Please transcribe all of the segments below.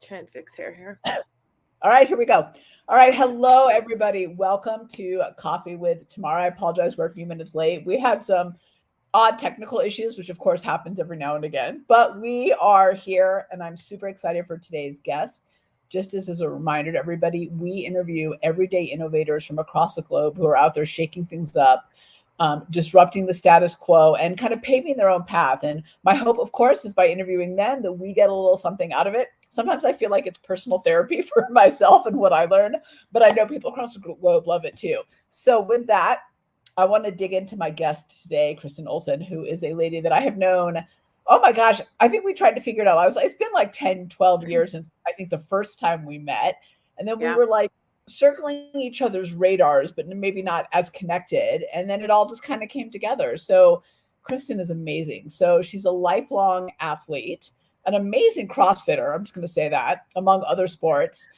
Trying to fix hair here. All right, here we go. All right, hello everybody. Welcome to Coffee with Tamara. I apologize, we're a few minutes late. We had some odd technical issues, which of course happens every now and again, but we are here and I'm super excited for today's guest. Just as a reminder to everybody, we interview everyday innovators from across the globe who are out there shaking things up, disrupting the status quo and kind of paving their own path. And my hope, of course, is by interviewing them that we get a little something out of it. Sometimes I feel like it's personal therapy for myself and what I learned, but I know people across the globe love it too. So with that, I want to dig into my guest today, Kristen Olson, who is a lady that I have known. Oh my gosh, I think we tried to figure it out. It's been like 10, 12 years since I think the first time we met. And then we were like circling each other's radars, but maybe not as connected. And then it all just kind of came together. So Kristen is amazing. So she's a lifelong athlete, an amazing CrossFitter. I'm just going to say that, among other sports.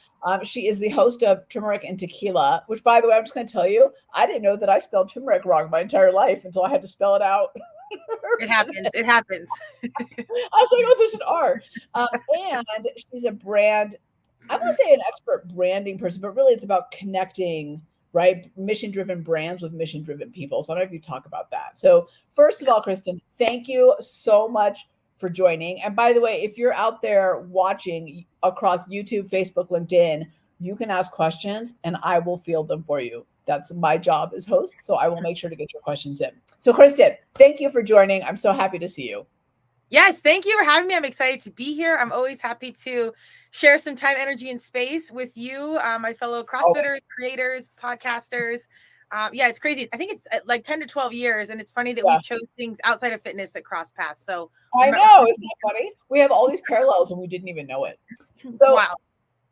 She is the host of Turmeric and Tequila, which, by the way, I'm just going to tell you, I didn't know that I spelled turmeric wrong my entire life until I had to spell it out. It happens. It happens. I was like, oh, there's an R. And she's a brand, I won't say an expert branding person, but really it's about connecting, right? Mission-driven brands with mission-driven people. So I don't know if you talk about that. So first of all, Kristen, thank you so much for joining. And by the way, if you're out there watching across YouTube, Facebook, LinkedIn, you can ask questions and I will field them for you. That's my job as host. So I will make sure to get your questions in. So Kristen, thank you for joining. I'm so happy to see you. Yes, thank you for having me. I'm excited to be here. I'm always happy to share some time, energy, and space with you, my fellow CrossFitters, creators, podcasters. Yeah, it's crazy. I think it's like 10 to 12 years. And it's funny that we've chose things outside of fitness that cross paths. So I know, isn't that funny? We have all these parallels and we didn't even know it. So, wow.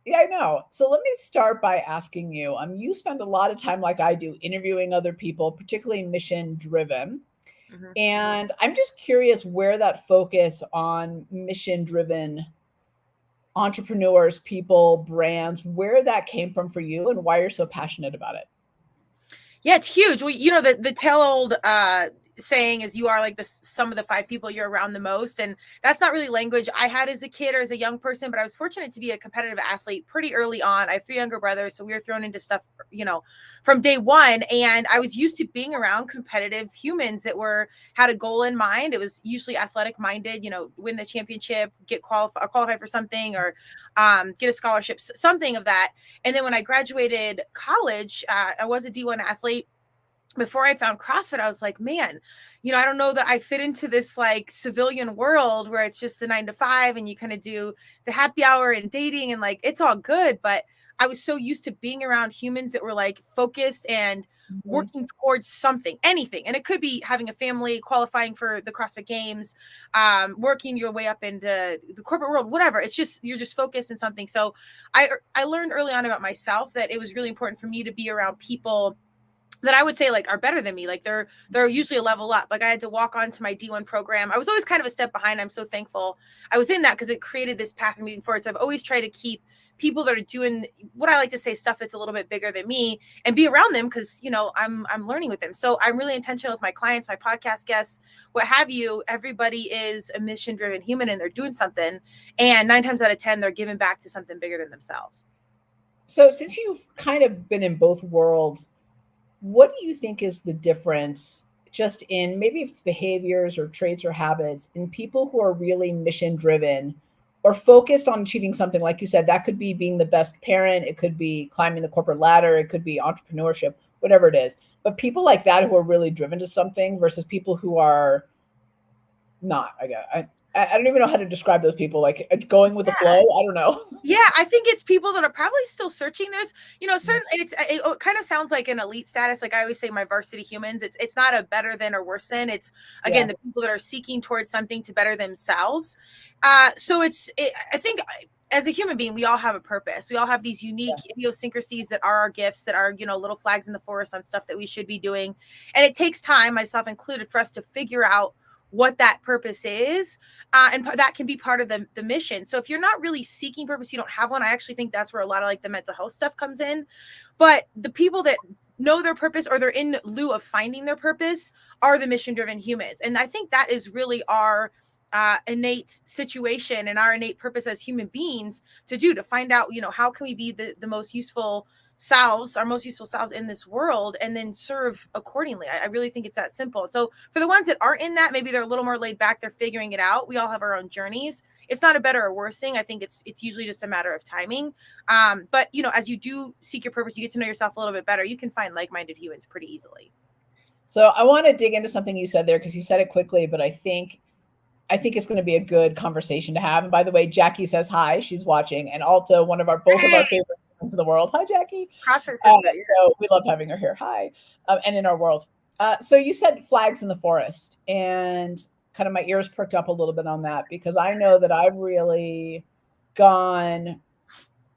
Yeah, I know. So let me start by asking you, you spend a lot of time like I do interviewing other people, particularly mission driven. Mm-hmm. And I'm just curious where that focus on mission driven entrepreneurs, people, brands, where that came from for you and why you're so passionate about it. Yeah, it's huge. Well, you know, the tell old saying is you are like the sum of the 5 people you're around the most. And that's not really language I had as a kid or as a young person, but I was fortunate to be a competitive athlete pretty early on. I have 3 younger brothers, so we were thrown into stuff, you know, from day one. And I was used to being around competitive humans that had a goal in mind. It was usually athletic minded, you know, win the championship, qualify for something, or get a scholarship, something of that. And then when I graduated college, I was a D1 athlete. Before I found CrossFit, I was like, man, you know, I don't know that I fit into this like civilian world where it's just the 9 to 5 and you kind of do the happy hour and dating and like, it's all good. But I was so used to being around humans that were like focused and working towards something, anything. And it could be having a family, qualifying for the CrossFit Games, working your way up into the corporate world, whatever. It's just, you're just focused in something. So I learned early on about myself that it was really important for me to be around people that I would say like are better than me. Like they're usually a level up. Like I had to walk on to my D1 program. I was always kind of a step behind. I'm so thankful I was in that because it created this path of moving forward. So I've always tried to keep people that are doing what I like to say, stuff that's a little bit bigger than me, and be around them because, you know, I'm learning with them. So I'm really intentional with my clients, my podcast guests, what have you. Everybody is a mission-driven human and they're doing something. And 9 times out of 10, they're giving back to something bigger than themselves. So since you've kind of been in both worlds, what do you think is the difference just in maybe it's behaviors or traits or habits in people who are really mission driven or focused on achieving something? Like you said, that could be being the best parent. It could be climbing the corporate ladder. It could be entrepreneurship, whatever it is. But people like that who are really driven to something versus people who are not, I don't even know how to describe those people, like going with the flow. I don't know. Yeah, I think it's people that are probably still searching. There's, you know, certain, it kind of sounds like an elite status. Like I always say, my varsity humans, it's not a better than or worse than. It's, again, the people that are seeking towards something to better themselves. So I think as a human being, we all have a purpose. We all have these unique idiosyncrasies that are our gifts, that are, you know, little flags in the forest on stuff that we should be doing. And it takes time, myself included, for us to figure out what that purpose is. And that can be part of the mission. So if you're not really seeking purpose, you don't have one. I actually think that's where a lot of like the mental health stuff comes in. But the people that know their purpose, or they're in lieu of finding their purpose, are the mission-driven humans. And I think that is really our innate situation and our innate purpose as human beings to find out, how can we be the most useful selves, our most useful selves in this world, and then serve accordingly. I really think it's that simple. So for the ones that aren't in that, maybe they're a little more laid back, they're figuring it out. We all have our own journeys. It's not a better or worse thing. I think it's usually just a matter of timing. But as you do seek your purpose, you get to know yourself a little bit better. You can find like-minded humans pretty easily. So I want to dig into something you said there, because you said it quickly, but I think it's going to be a good conversation to have. And by the way, Jackie says hi. She's watching, and also both of our favorite friends in the world. Hi, Jackie. CrossFit sister. So we love having her here. Hi, and in our world. So you said flags in the forest, and kind of my ears perked up a little bit on that, because I know that I've really gone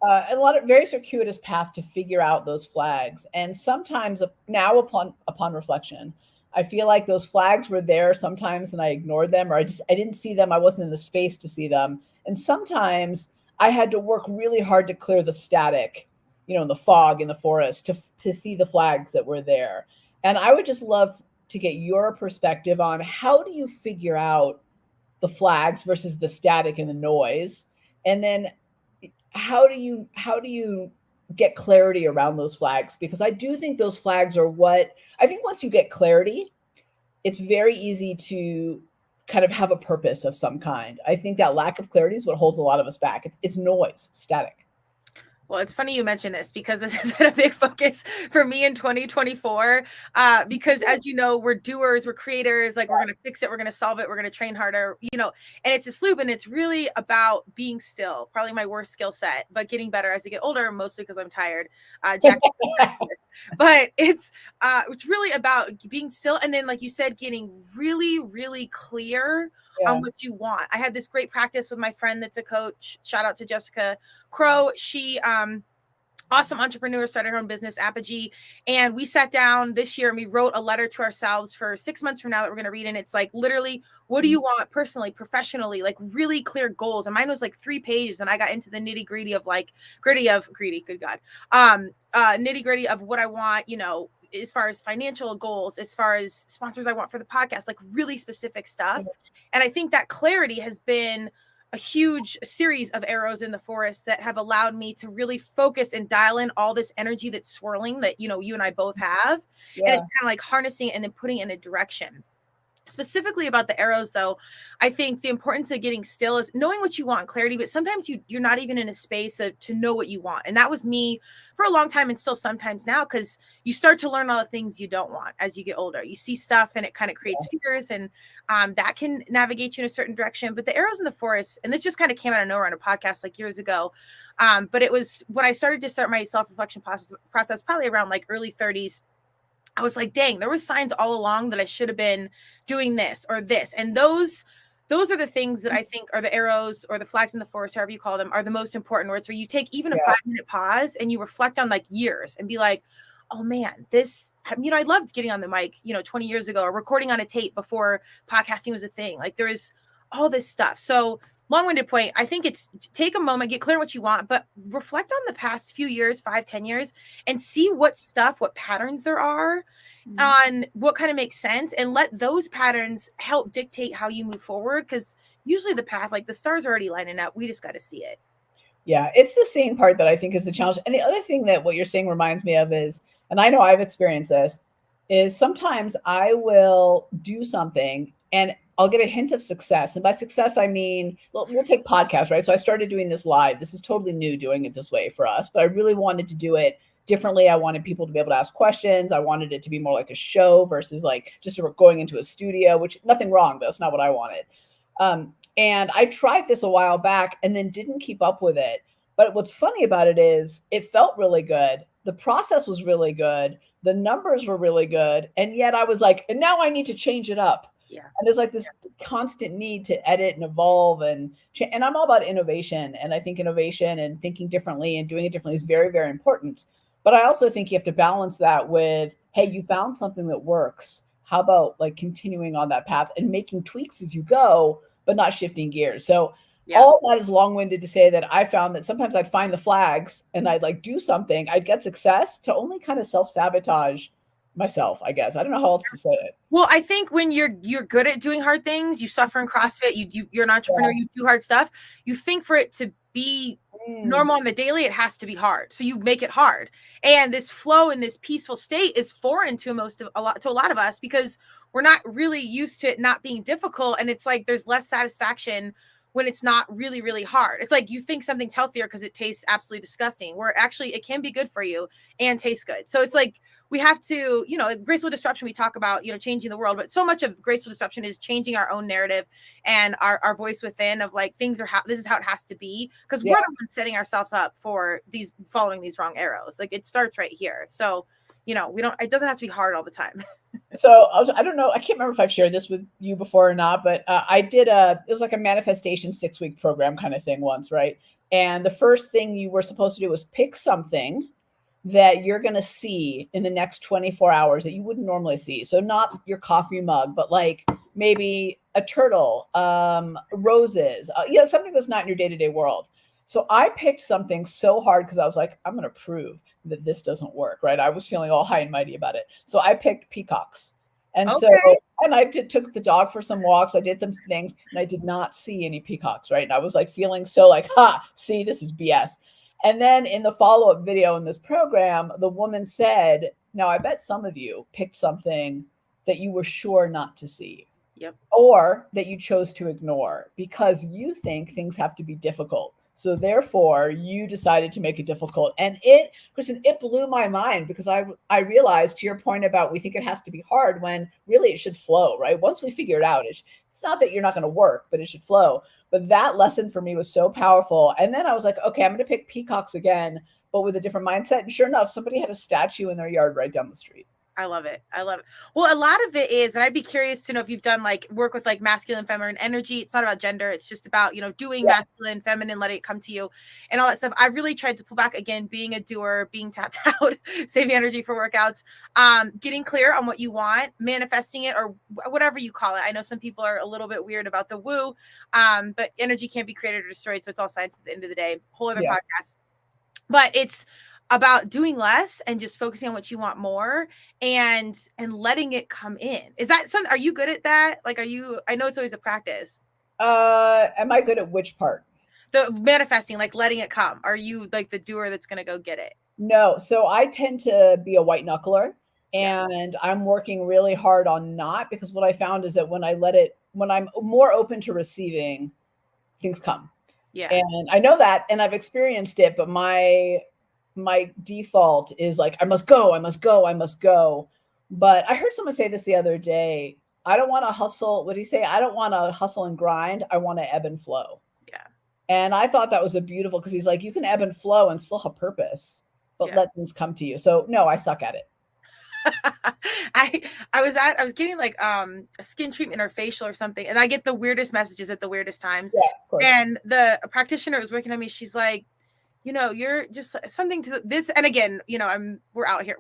a lot of very circuitous path to figure out those flags. And sometimes now upon reflection, I feel like those flags were there sometimes and I ignored them, or I didn't see them. I wasn't in the space to see them. And sometimes I had to work really hard to clear the static, in the fog in the forest to see the flags that were there. And I would just love to get your perspective on, how do you figure out the flags versus the static and the noise? And then how do you get clarity around those flags? Because I do think those flags are what I think once you get clarity, it's very easy to kind of have a purpose of some kind. I think that lack of clarity is what holds a lot of us back. It's noise, static. Well, it's funny you mention this, because this has been a big focus for me in 2024. Because as you know, we're doers, we're creators, like we're going to fix it, we're going to solve it, we're going to train harder, and it's a sloop, and it's really about being still, probably my worst skill set, but getting better as I get older, mostly because I'm tired. Jack, but it's really about being still. And then, like you said, getting really, really clear on what you want. I had this great practice with my friend that's a coach. Shout out to Jessica Crow. She awesome entrepreneur, started her own business, Apogee. And we sat down this year and we wrote a letter to ourselves for 6 months from now that we're going to read. And it's like, literally, what do you want personally, professionally, like really clear goals. And mine was like 3 pages. And I got into the nitty gritty of good God, nitty gritty of what I want, as far as financial goals, as far as sponsors I want for the podcast, like really specific stuff. And I think that clarity has been a huge series of arrows in the forest that have allowed me to really focus and dial in all this energy that's swirling that, you and I both have. And it's kind of like harnessing it and then putting it in a direction. Specifically about the arrows, though, I think the importance of getting still is knowing what you want, clarity, but sometimes you're not even in a space to know what you want. And that was me for a long time, and still sometimes now, because you start to learn all the things you don't want as you get older. You see stuff and it kind of creates fears, and that can navigate you in a certain direction. But the arrows in the forest, and this just kind of came out of nowhere on a podcast like years ago, but it was when I started to start my self-reflection process probably around like early 30s. I was like, dang, there were signs all along that I should have been doing this or this. And those are the things that I think are the arrows or the flags in the forest, however you call them, are the most important, where it's where you take even a 5-minute pause and you reflect on like years and be like, oh man, this, I loved getting on the mic, 20 years ago, or recording on a tape before podcasting was a thing. Like there was all this stuff. So long-winded point, I think it's take a moment, get clear what you want, but reflect on the past few years, 5-10 years, and see what patterns there are on what kind of makes sense, and let those patterns help dictate how you move forward. Because usually the path, like the stars are already lining up. We just got to see it. Yeah, it's the same part that I think is the challenge. And the other thing that what you're saying reminds me of is, and I know I've experienced this, is sometimes I will do something and I'll get a hint of success. And by success, I mean, we'll take podcasts, right? So I started doing this live. This is totally new, doing it this way for us, but I really wanted to do it differently. I wanted people to be able to ask questions. I wanted it to be more like a show versus like just going into a studio, which nothing wrong, but that's not what I wanted. And I tried this a while back and then didn't keep up with it. But what's funny about it is it felt really good. The process was really good. The numbers were really good. And yet I was like, and now I need to change it up. Yeah. And there's like this constant need to edit and evolve and I'm all about innovation. And I think innovation and thinking differently and doing it differently is very, very important. But I also think you have to balance that with, hey, you found something that works. How about like continuing on that path and making tweaks as you go, but not shifting gears. So all that is long-winded to say that I found that sometimes I'd find the flags and I'd like do something, I'd get success to only kind of self-sabotage myself, I guess. I don't know how else to say it. Well, I think when you're good at doing hard things, you suffer in CrossFit, you're an entrepreneur, you do hard stuff, you think for it to be normal on the daily, it has to be hard. So you make it hard. And this flow and this peaceful state is foreign to a lot of us because we're not really used to it not being difficult. And it's like there's less satisfaction when it's not really, really hard. It's like you think something's healthier because it tastes absolutely disgusting, where actually it can be good for you and taste good. So it's like we have to, graceful disruption, we talk about, changing the world, but so much of graceful disruption is changing our own narrative and our voice within of like, this is how it has to be. Cause we're the ones setting ourselves up for following these wrong arrows. Like it starts right here. So, it doesn't have to be hard all the time. So I don't know. I can't remember if I've shared this with you before or not, but I did it was like a manifestation 6-week program kind of thing once. Right. And the first thing you were supposed to do was pick something that you're going to see in the next 24 hours that you wouldn't normally see. So not your coffee mug, but like maybe a turtle, roses, something that's not in your day-to-day world. So I picked something so hard because I was like, I'm going to prove that this doesn't work, right? I was feeling all high and mighty about it. So I picked peacocks. And and I took the dog for some walks. I did some things and I did not see any peacocks, right? And I was like feeling so like, see, this is BS. And then in the follow-up video in this program, the woman said, now I bet some of you picked something that you were sure not to see. Yep. Or that you chose to ignore because you think things have to be difficult. So therefore you decided to make it difficult. And Kristen, it blew my mind because I realized, to your point about we think it has to be hard when really it should flow, right? Once we figure it out, it's not that you're not going to work, but it should flow. But that lesson for me was so powerful. And then I was like, okay, I'm going to pick peacocks again, but with a different mindset. And sure enough, somebody had a statue in their yard right down the street. I love it. Well, a lot of it is, and I'd be curious to know if you've done like work with like masculine, feminine energy. It's not about gender. It's just about, doing masculine, feminine, letting it come to you and all that stuff. I've really tried to pull back again, being a doer, being tapped out, saving energy for workouts, getting clear on what you want, manifesting it or whatever you call it. I know some people are a little bit weird about the woo, but energy can't be created or destroyed. So it's all science at the end of the day, whole other podcast, but it's about doing less and just focusing on what you want more and letting it come in. Is that something, are you good at that? Like, I know it's always a practice. Am I good at which part? The manifesting, like letting it come. Are you like the doer that's going to go get it? No. So I tend to be a white knuckler and I'm working really hard on not, because what I found is that when I'm more open to receiving, things come. Yeah. And I know that, and I've experienced it, but my default is like, I must go. But I heard someone say this the other day. I don't want to hustle. What did he say? I don't want to hustle and grind. I want to ebb and flow. Yeah. And I thought that was a beautiful, because he's like, you can ebb and flow and still have purpose, but let things come to you. So no, I suck at it. I was getting like a skin treatment or facial or something, and I get the weirdest messages at the weirdest times. Yeah, and the practitioner was working on me. She's like, you're just something to this. And again, we're out here.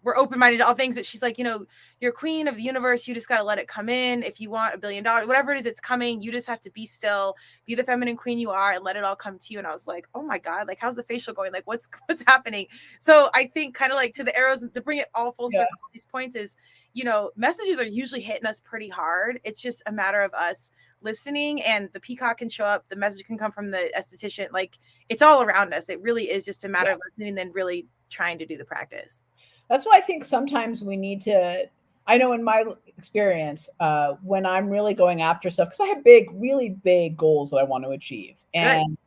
We're open-minded to all things, but she's like, you're queen of the universe. You just got to let it come in. If you want $1 billion, whatever it is, it's coming. You just have to be still, be the feminine queen you are, and let it all come to you. And I was like, oh my God, like, how's the facial going? Like, what's happening? So I think kind of like to the arrows, to bring it all full circle, these points is, messages are usually hitting us pretty hard. It's just a matter of us listening, and the peacock can show up. The message can come from the esthetician. Like, it's all around us. It really is just a matter of listening and then really trying to do the practice. That's why I think sometimes we need to, I know in my experience, when I'm really going after stuff, because I have really big goals that I want to achieve. And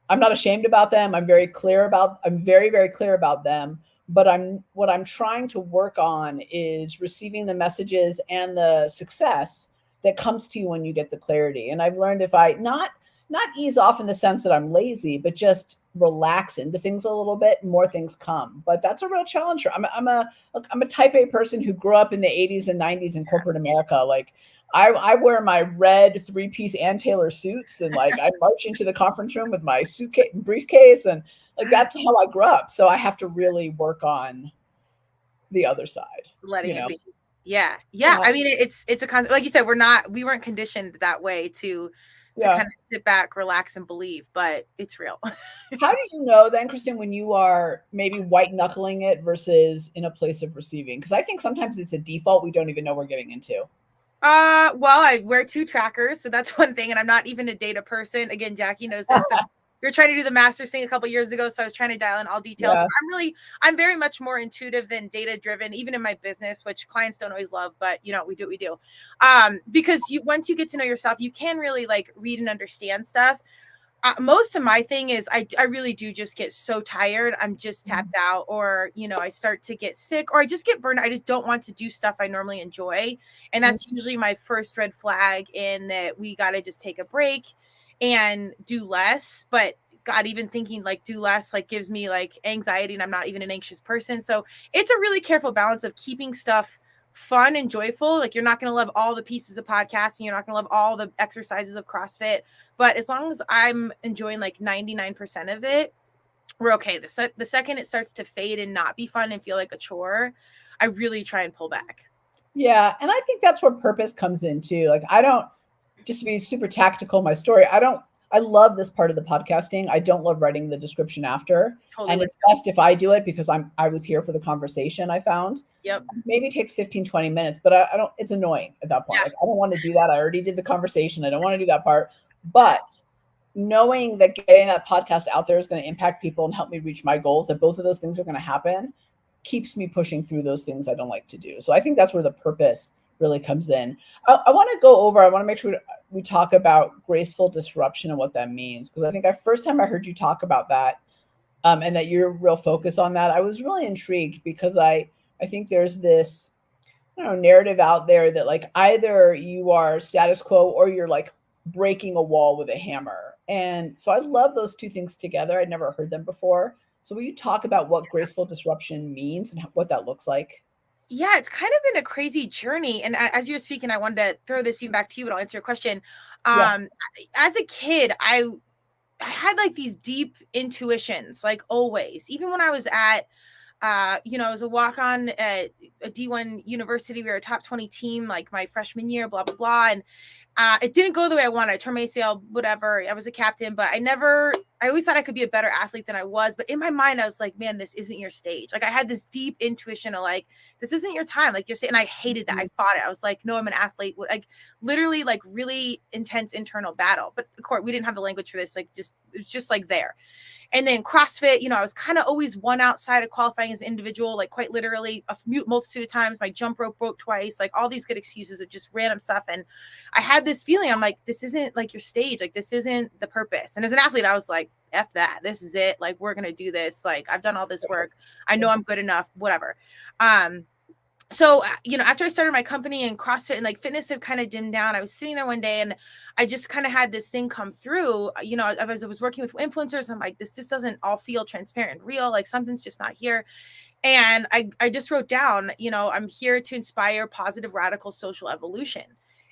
I'm not ashamed about them. I'm very, very clear about them. But what I'm trying to work on is receiving the messages and the success that comes to you when you get the clarity. And I've learned if I not ease off in the sense that I'm lazy, but just relax into things a little bit, more things come. But that's a real challenge. I'm a type A person who grew up in the 80s and 90s in corporate America. Like I wear my red 3-piece Ann Taylor suits, and like I march into the conference room with my suitcase and briefcase, and like that's how I grew up. So I have to really work on the other side. Letting it be. Yeah. I mean, it's a concept. Like you said, we weren't conditioned that way to to kind of sit back, relax, and believe, but it's real. How do you know then, Kristen, when you are maybe white knuckling it versus in a place of receiving? Because I think sometimes it's a default we don't even know we're getting into. Well, I wear 2 trackers, so that's one thing, and I'm not even a data person. Again, Jackie knows this. So we were trying to do the master's thing a couple years ago, so I was trying to dial in all details. Yeah. I'm very much more intuitive than data driven, even in my business, which clients don't always love, but we do what we do. Because once you get to know yourself, you can really like read and understand stuff. Most of my thing is I really do just get so tired. I'm just tapped out, or, I start to get sick, or I just get burned. I just don't want to do stuff I normally enjoy. And that's usually my first red flag in that we got to just take a break and do less. But God, even thinking like do less, like gives me like anxiety, and I'm not even an anxious person. So it's a really careful balance of keeping stuff fun and joyful. Like you're not going to love all the pieces of podcasting. You're not going to love all the exercises of CrossFit, but as long as I'm enjoying like 99% of it, we're okay. The second it starts to fade and not be fun and feel like a chore, I really try and pull back. Yeah. And I think that's where purpose comes in too. Like, just to be super tactical, my story, I love this part of the podcasting. I don't love writing the description after. Totally. And it's best if I do it because I was here for the conversation, I found. Yep. Maybe it takes 15, 20 minutes, but I don't, it's annoying at that point. Yeah. Like, I don't want to do that. I already did the conversation. I don't want to do that part. But knowing that getting that podcast out there is going to impact people and help me reach my goals, that both of those things are going to happen, keeps me pushing through those things I don't like to do. So I think that's where the purpose really comes in. I want to make sure we talk about graceful disruption and what that means. Because I think first time I heard you talk about that and that you're real focus on that, I was really intrigued because I think there's this narrative out there that like either you are status quo or you're like breaking a wall with a hammer. And so I love those two things together. I'd never heard them before. So will you talk about what graceful disruption means and what that looks like? Yeah, it's kind of been a crazy journey. And as you were speaking, I wanted to throw this even back to you, but I'll answer your question. As a kid, I had like these deep intuitions, like always, even when I was at, I was a walk-on at a D1 university. We were a top 20 team, like my freshman year, blah, blah, blah. And it didn't go the way I wanted. I tore my ACL, whatever. I was a captain, but I always thought I could be a better athlete than I was. But in my mind, I was like, man, this isn't your stage. Like I had this deep intuition of like, this isn't your time. Like you're saying, and I hated that. I fought it. I was like, no, I'm an athlete. Like literally like really intense internal battle. But of course, we didn't have the language for this. Like it was just like there. And then CrossFit, I was kind of always one outside of qualifying as an individual, like quite literally a multitude of times. My jump rope broke twice, like all these good excuses of just random stuff. And I had this feeling, I'm like, this isn't like your stage. Like this isn't the purpose. And as an athlete, I was like, F that. This is it. Like, we're going to do this. Like, I've done all this work. I know I'm good enough, whatever. So, after I started my company and CrossFit and like fitness had kind of dimmed down, I was sitting there one day and I just kind of had this thing come through, as I was working with influencers. I'm like, this just doesn't all feel transparent and real. Like something's just not here. And I just wrote down, I'm here to inspire positive, radical social evolution.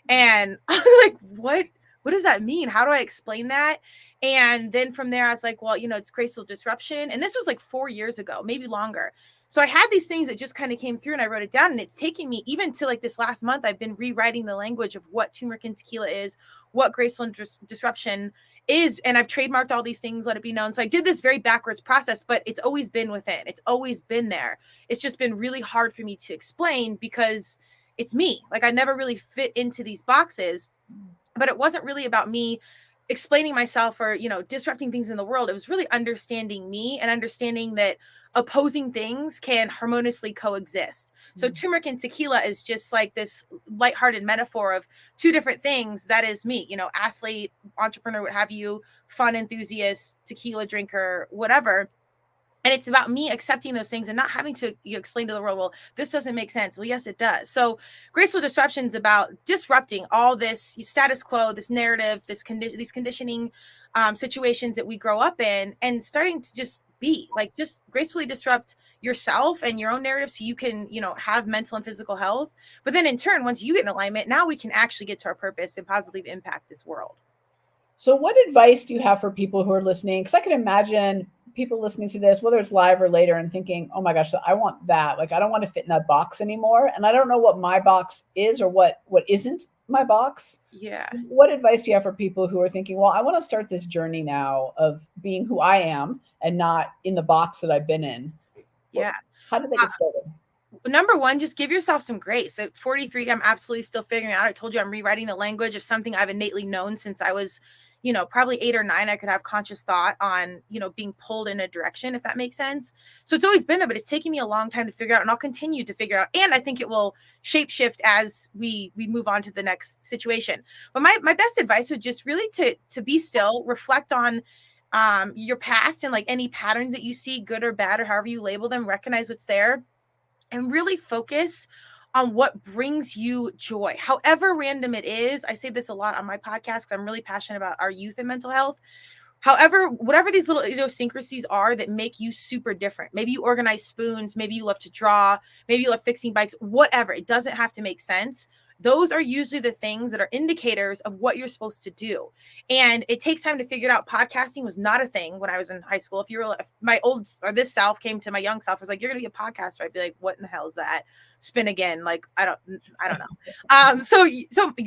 And I'm like, what does that mean? How do I explain that? And then from there, I was like, well, it's graceful disruption. And this was like 4 years ago, maybe longer. So I had these things that just kind of came through and I wrote it down, and it's taking me even to like this last month, I've been rewriting the language of what turmeric and tequila is, what graceful disruption is. And I've trademarked all these things, let it be known. So I did this very backwards process, but it's always been within. It's always been there. It's just been really hard for me to explain because it's me. Like I never really fit into these boxes, but it wasn't really about me explaining myself or, disrupting things in the world. It was really understanding me and understanding that opposing things can harmoniously coexist. So turmeric and tequila is just like this lighthearted metaphor of two different things. That is me, athlete, entrepreneur, what have you, fun enthusiast, tequila drinker, whatever. And it's about me accepting those things and not having to explain to the world, well, this doesn't make sense. Well, yes, it does. So graceful disruption is about disrupting all this status quo, this narrative, these conditioning situations that we grow up in, and starting to just be like, just gracefully disrupt yourself and your own narrative so you can, have mental and physical health. But then in turn, once you get in alignment, now we can actually get to our purpose and positively impact this world. So what advice do you have for people who are listening? Because I can imagine people listening to this, whether it's live or later, and thinking, oh my gosh, I want that. Like, I don't want to fit in that box anymore. And I don't know what my box is or what isn't my box. Yeah. So what advice do you have for people who are thinking, well, I want to start this journey now of being who I am and not in the box that I've been in? Yeah. How did they get started? Number one, just give yourself some grace. At 43, I'm absolutely still figuring out. I told you I'm rewriting the language of something I've innately known since I was, probably 8 or 9. I could have conscious thought on, being pulled in a direction, if that makes sense. So it's always been there, but it's taken me a long time to figure out, and I'll continue to figure out. And I think it will shape shift as we move on to the next situation. But my best advice would just really to be still, reflect on your past and like any patterns that you see, good or bad, or however you label them, recognize what's there, and really focus on what brings you joy, however random it is. I say this a lot on my podcast because I'm really passionate about our youth and mental health. However, whatever these little idiosyncrasies are that make you super different. Maybe you organize spoons, maybe you love to draw, maybe you love fixing bikes, whatever. It doesn't have to make sense. Those are usually the things that are indicators of what you're supposed to do. And it takes time to figure it out. Podcasting was not a thing when I was in high school. If my old or this self came to my young self, was like, you're going to be a podcaster. I'd be like, what in the hell is that? Spin again. Like, I don't know. So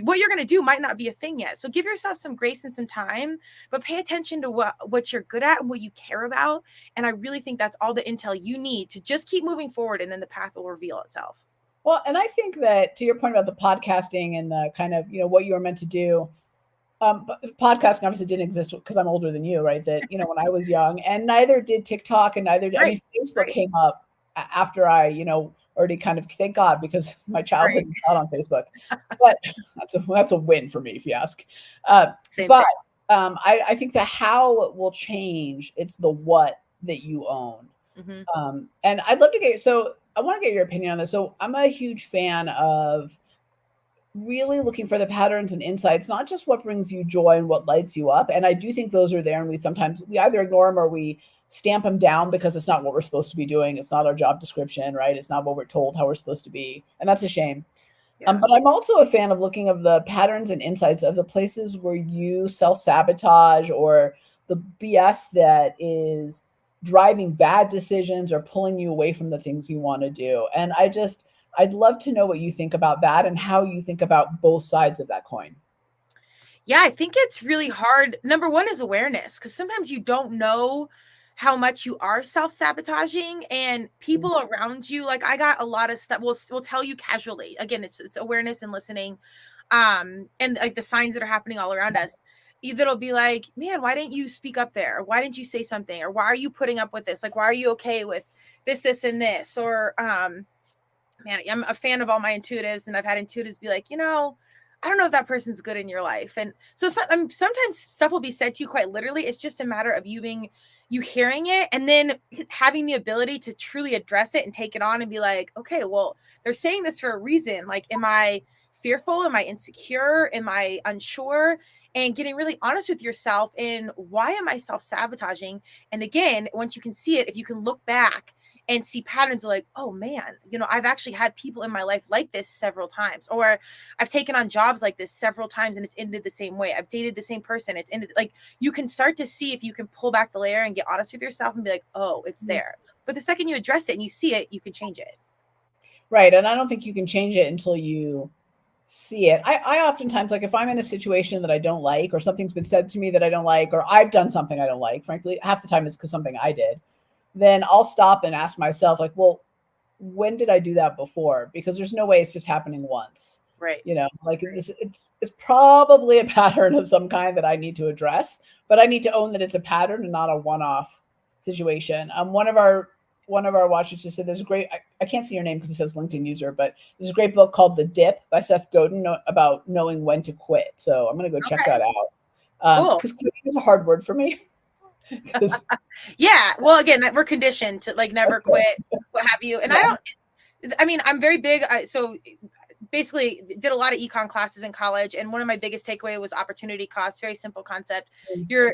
what you're going to do might not be a thing yet. So give yourself some grace and some time, but pay attention to what you're good at and what you care about. And I really think that's all the intel you need to just keep moving forward. And then the path will reveal itself. Well, and I think that to your point about the podcasting and the kind of, what you were meant to do, podcasting obviously didn't exist because I'm older than you, right? That, when I was young, and neither did TikTok, and neither did, Right. Facebook came up after I, already kind of, thank God, because my childhood is not on Facebook, but that's a win for me, if you ask. Same. I think the how will change. It's the what that you own. Mm-hmm. And I'd love to I want to get your opinion on this. So I'm a huge fan of really looking for the patterns and insights, not just what brings you joy and what lights you up. And I do think those are there. And we either ignore them or we stamp them down because it's not what we're supposed to be doing. It's not our job description, right? It's not what we're told how we're supposed to be. And that's a shame. Yeah. But I'm also a fan of looking of the patterns and insights of the places where you self-sabotage or the BS that is driving bad decisions or pulling you away from the things you want to do. And I'd love to know what you think about that and how you think about both sides of that coin. Yeah, I think it's really hard. Number one is awareness, because sometimes you don't know how much you are self-sabotaging, and people around you, like I got a lot of stuff will tell you casually. Again, it's awareness and listening, and like the signs that are happening all around us. Either it'll be like, man, why didn't you speak up there? Or why didn't you say something? Or why are you putting up with this? Like, why are you okay with this, and this? Or man, I'm a fan of all my intuitives, and I've had intuitives be like, I don't know if that person's good in your life. And so sometimes stuff will be said to you quite literally. It's just a matter of you hearing it and then having the ability to truly address it and take it on and be like, okay, well, they're saying this for a reason. Like, am I fearful? Am I insecure? Am I unsure? And getting really honest with yourself in why am I self-sabotaging? And again, once you can see it, if you can look back and see patterns like, oh man, I've actually had people in my life like this several times, or I've taken on jobs like this several times and it's ended the same way. I've dated the same person. It's ended, like, you can start to see if you can pull back the layer and get honest with yourself and be like, oh, it's there. But the second you address it and you see it, you can change it. Right. And I don't think you can change it until you see it. I oftentimes, like, if I'm in a situation that I don't like, or something's been said to me that I don't like, or I've done something I don't like, frankly, half the time it's because something I did, then I'll stop and ask myself, like, well, when did I do that before? Because there's no way it's just happening once. Right. Like it's probably a pattern of some kind that I need to address, but I need to own that it's a pattern and not a one-off situation. One of our watchers just said there's a great, I can't see your name because it says LinkedIn user, but there's a great book called The Dip by Seth Godin about knowing when to quit. So I'm going to go check that out. Because quitting is a hard word for me. Yeah. Well, again, that we're conditioned to like never quit, what have you. And yeah. I'm very big. So basically did a lot of econ classes in college. And one of my biggest takeaway was opportunity cost. Very simple concept. You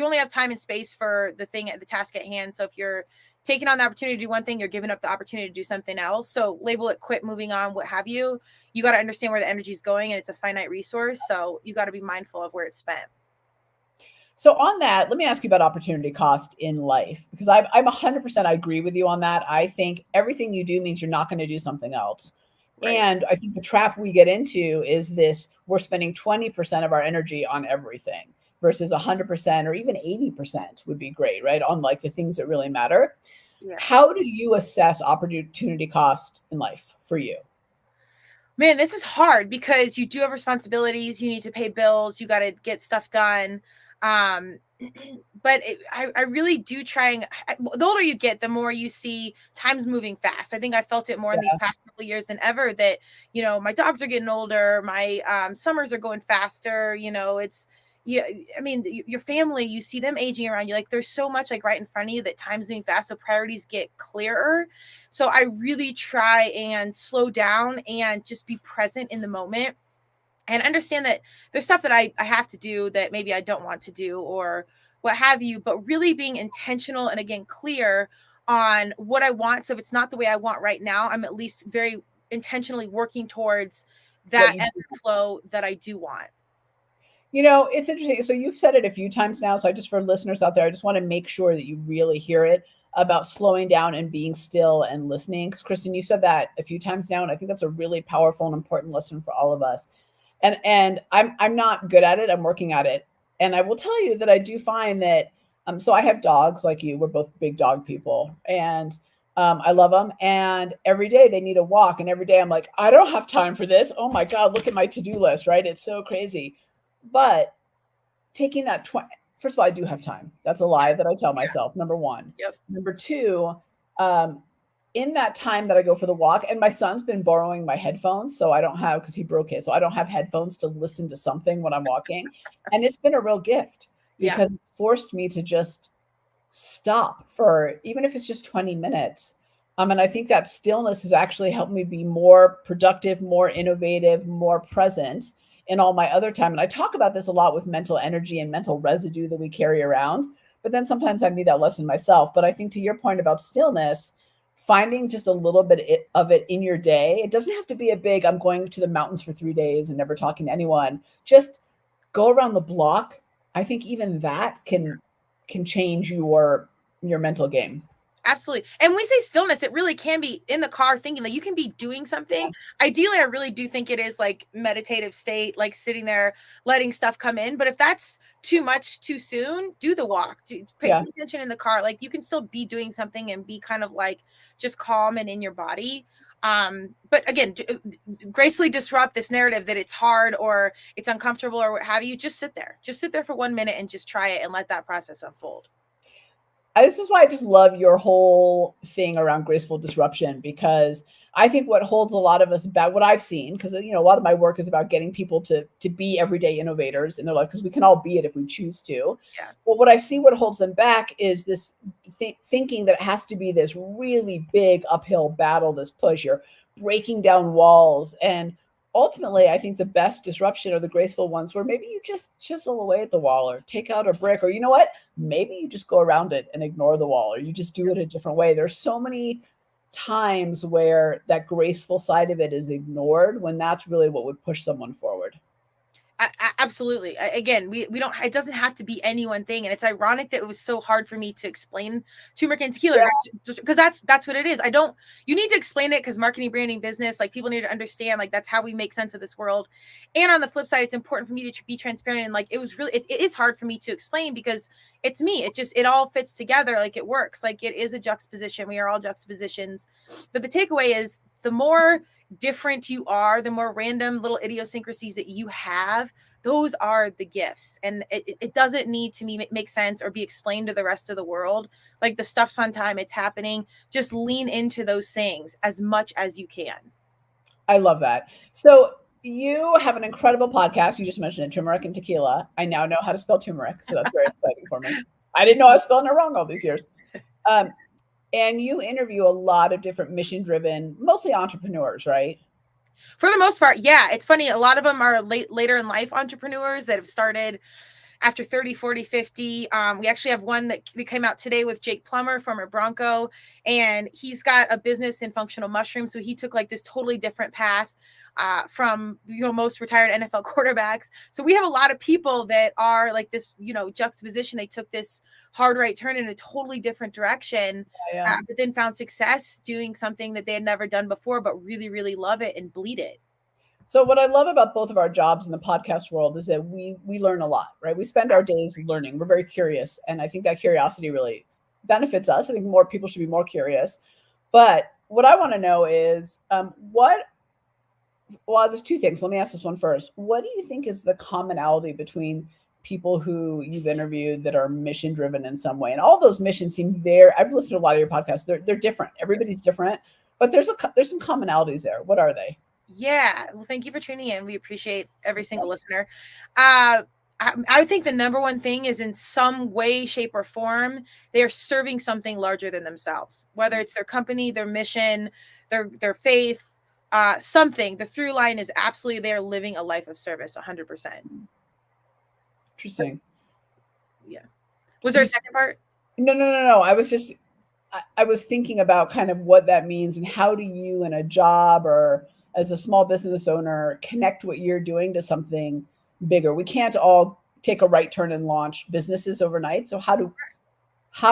only have time and space for the task at hand. So if you're taking on the opportunity to do one thing, you're giving up the opportunity to do something else. So label it quit, moving on, what have you. You got to understand where the energy is going, and it's a finite resource. So you got to be mindful of where it's spent. So on that, let me ask you about opportunity cost in life, because I'm 100% I agree with you on that. I think everything you do means you're not going to do something else. Right. And I think the trap we get into is this: we're spending 20% of our energy on everything versus 100% or even 80% would be great, right? On like the things that really matter. Yeah. How do you assess opportunity cost in life for you? Man, this is hard because you do have responsibilities. You need to pay bills. You got to get stuff done. Um, but I really do try and the older you get, the more you see time's moving fast. I think I felt it more in these Yeah, past couple of years than ever that, my dogs are getting older. My summers are going faster. Yeah, I mean, your family, you see them aging around you. Like there's so much like right in front of you that time's moving fast. So priorities get clearer. So I really try and slow down and just be present in the moment and understand that there's stuff that I have to do that maybe I don't want to do or what have you, but really being intentional and again, clear on what I want. So if it's not the way I want right now, I'm at least very intentionally working towards what that you ebb and flow that I do want. It's interesting. So you've said it a few times now. So I just, for listeners out there, I just want to make sure that you really hear it about slowing down and being still and listening. Because Kristen, you said that a few times now, and I think that's a really powerful and important lesson for all of us. And I'm not good at it. I'm working at it. And I will tell you that I do find that so I have dogs like you. We're both big dog people, and I love them. And every day they need a walk, and every day I'm like, I don't have time for this. Oh my God, look at my to-do list, right? It's so crazy. But taking that 20, first of all, I do have time. That's a lie that I tell Yeah. myself. Number one. Yep. Number two, um, in that time that I go for the walk, and my son's been borrowing my headphones, so I don't have, because he broke his, so I don't have headphones to listen to something when I'm walking. And it's been a real gift Yeah. because it's forced me to just stop for, even if it's just 20 minutes. And I think that stillness has actually helped me be more productive, more innovative, more present in all my other time. And I talk about this a lot with mental energy and mental residue that we carry around. But then sometimes I need that lesson myself. But I think, to your point about stillness, finding just a little bit of it in your day, it doesn't have to be a big, I'm going to the mountains for 3 days and never talking to anyone. Just go around the block. I think even that can change your mental game. Absolutely. And when we say stillness, it really can be in the car thinking that you can be doing Yeah. something. Ideally, I really do think it is like meditative state, like sitting there, letting stuff come in. But if that's too much too soon, do the walk. Pay Yeah. attention in the car. Like you can still be doing something and be kind of like just calm and in your body. But again, gracefully disrupt this narrative that it's hard or it's uncomfortable or what have you. Just sit there. Just sit there for 1 minute and just try it and let that process unfold. This is why I just love your whole thing around graceful disruption, because I think what holds a lot of us back, what I've seen, because a lot of my work is about getting people to be everyday innovators in their life, because we can all be it if we choose to. Yeah. But what I see, what holds them back is this thinking that it has to be this really big uphill battle, this push. You're breaking down walls, and ultimately, I think the best disruption are the graceful ones where maybe you just chisel away at the wall or take out a brick, or you know what? Maybe you just go around it and ignore the wall, or you just do it a different way. There's so many times where that graceful side of it is ignored when that's really what would push someone forward. Absolutely. Again, we don't. It doesn't have to be any one thing, and it's ironic that it was so hard for me to explain turmeric and tequila, because that's what it is. I don't. You need to explain it because marketing, branding, business, like people need to understand. Like that's how we make sense of this world. And on the flip side, it's important for me to be transparent. And like it was really, it is hard for me to explain because it's me. It all fits together. Like it works. Like it is a juxtaposition. We are all juxtapositions. But the takeaway is the more different you are, the more random little idiosyncrasies that you have, those are the gifts. And it doesn't need to make sense or be explained to the rest of the world. Like the stuff's on time, it's happening. Just lean into those things as much as you can. I love that. So you have an incredible podcast. You just mentioned it, Turmeric and Tequila. I now know how to spell turmeric, so that's very exciting for me. I didn't know I was spelling it wrong all these years. And you interview a lot of different mission-driven, mostly entrepreneurs, right? For the most part, yeah. It's funny. A lot of them are later in life entrepreneurs that have started after 30, 40, 50. We actually have one that came out today with Jake Plummer, former Bronco, and he's got a business in functional mushrooms. So he took like this totally different path. from most retired NFL quarterbacks. So we have a lot of people that are like this juxtaposition. They took this hard right turn in a totally different direction, but then found success doing something that they had never done before, but really, really love it and bleed it. So what I love about both of our jobs in the podcast world is that we learn a lot, right? We spend our days learning. We're very curious. And I think that curiosity really benefits us. I think more people should be more curious. But what I want to know is there's two things. Let me ask this one first. What do you think is the commonality between people who you've interviewed that are mission driven in some way? And all those missions seem I've listened to a lot of your podcasts. They're different. Everybody's different, but there's some commonalities there. What are they? Yeah. Well, thank you for tuning in. We appreciate every single listener. I think the number one thing is in some way, shape, or form, they are serving something larger than themselves, whether it's their company, their mission, their faith, something. The through line is absolutely they're living a life of service 100%. Interesting. Yeah. Was there a second part? No. I was thinking about kind of what that means and how do you in a job or as a small business owner connect what you're doing to something bigger. We can't all take a right turn and launch businesses overnight. So how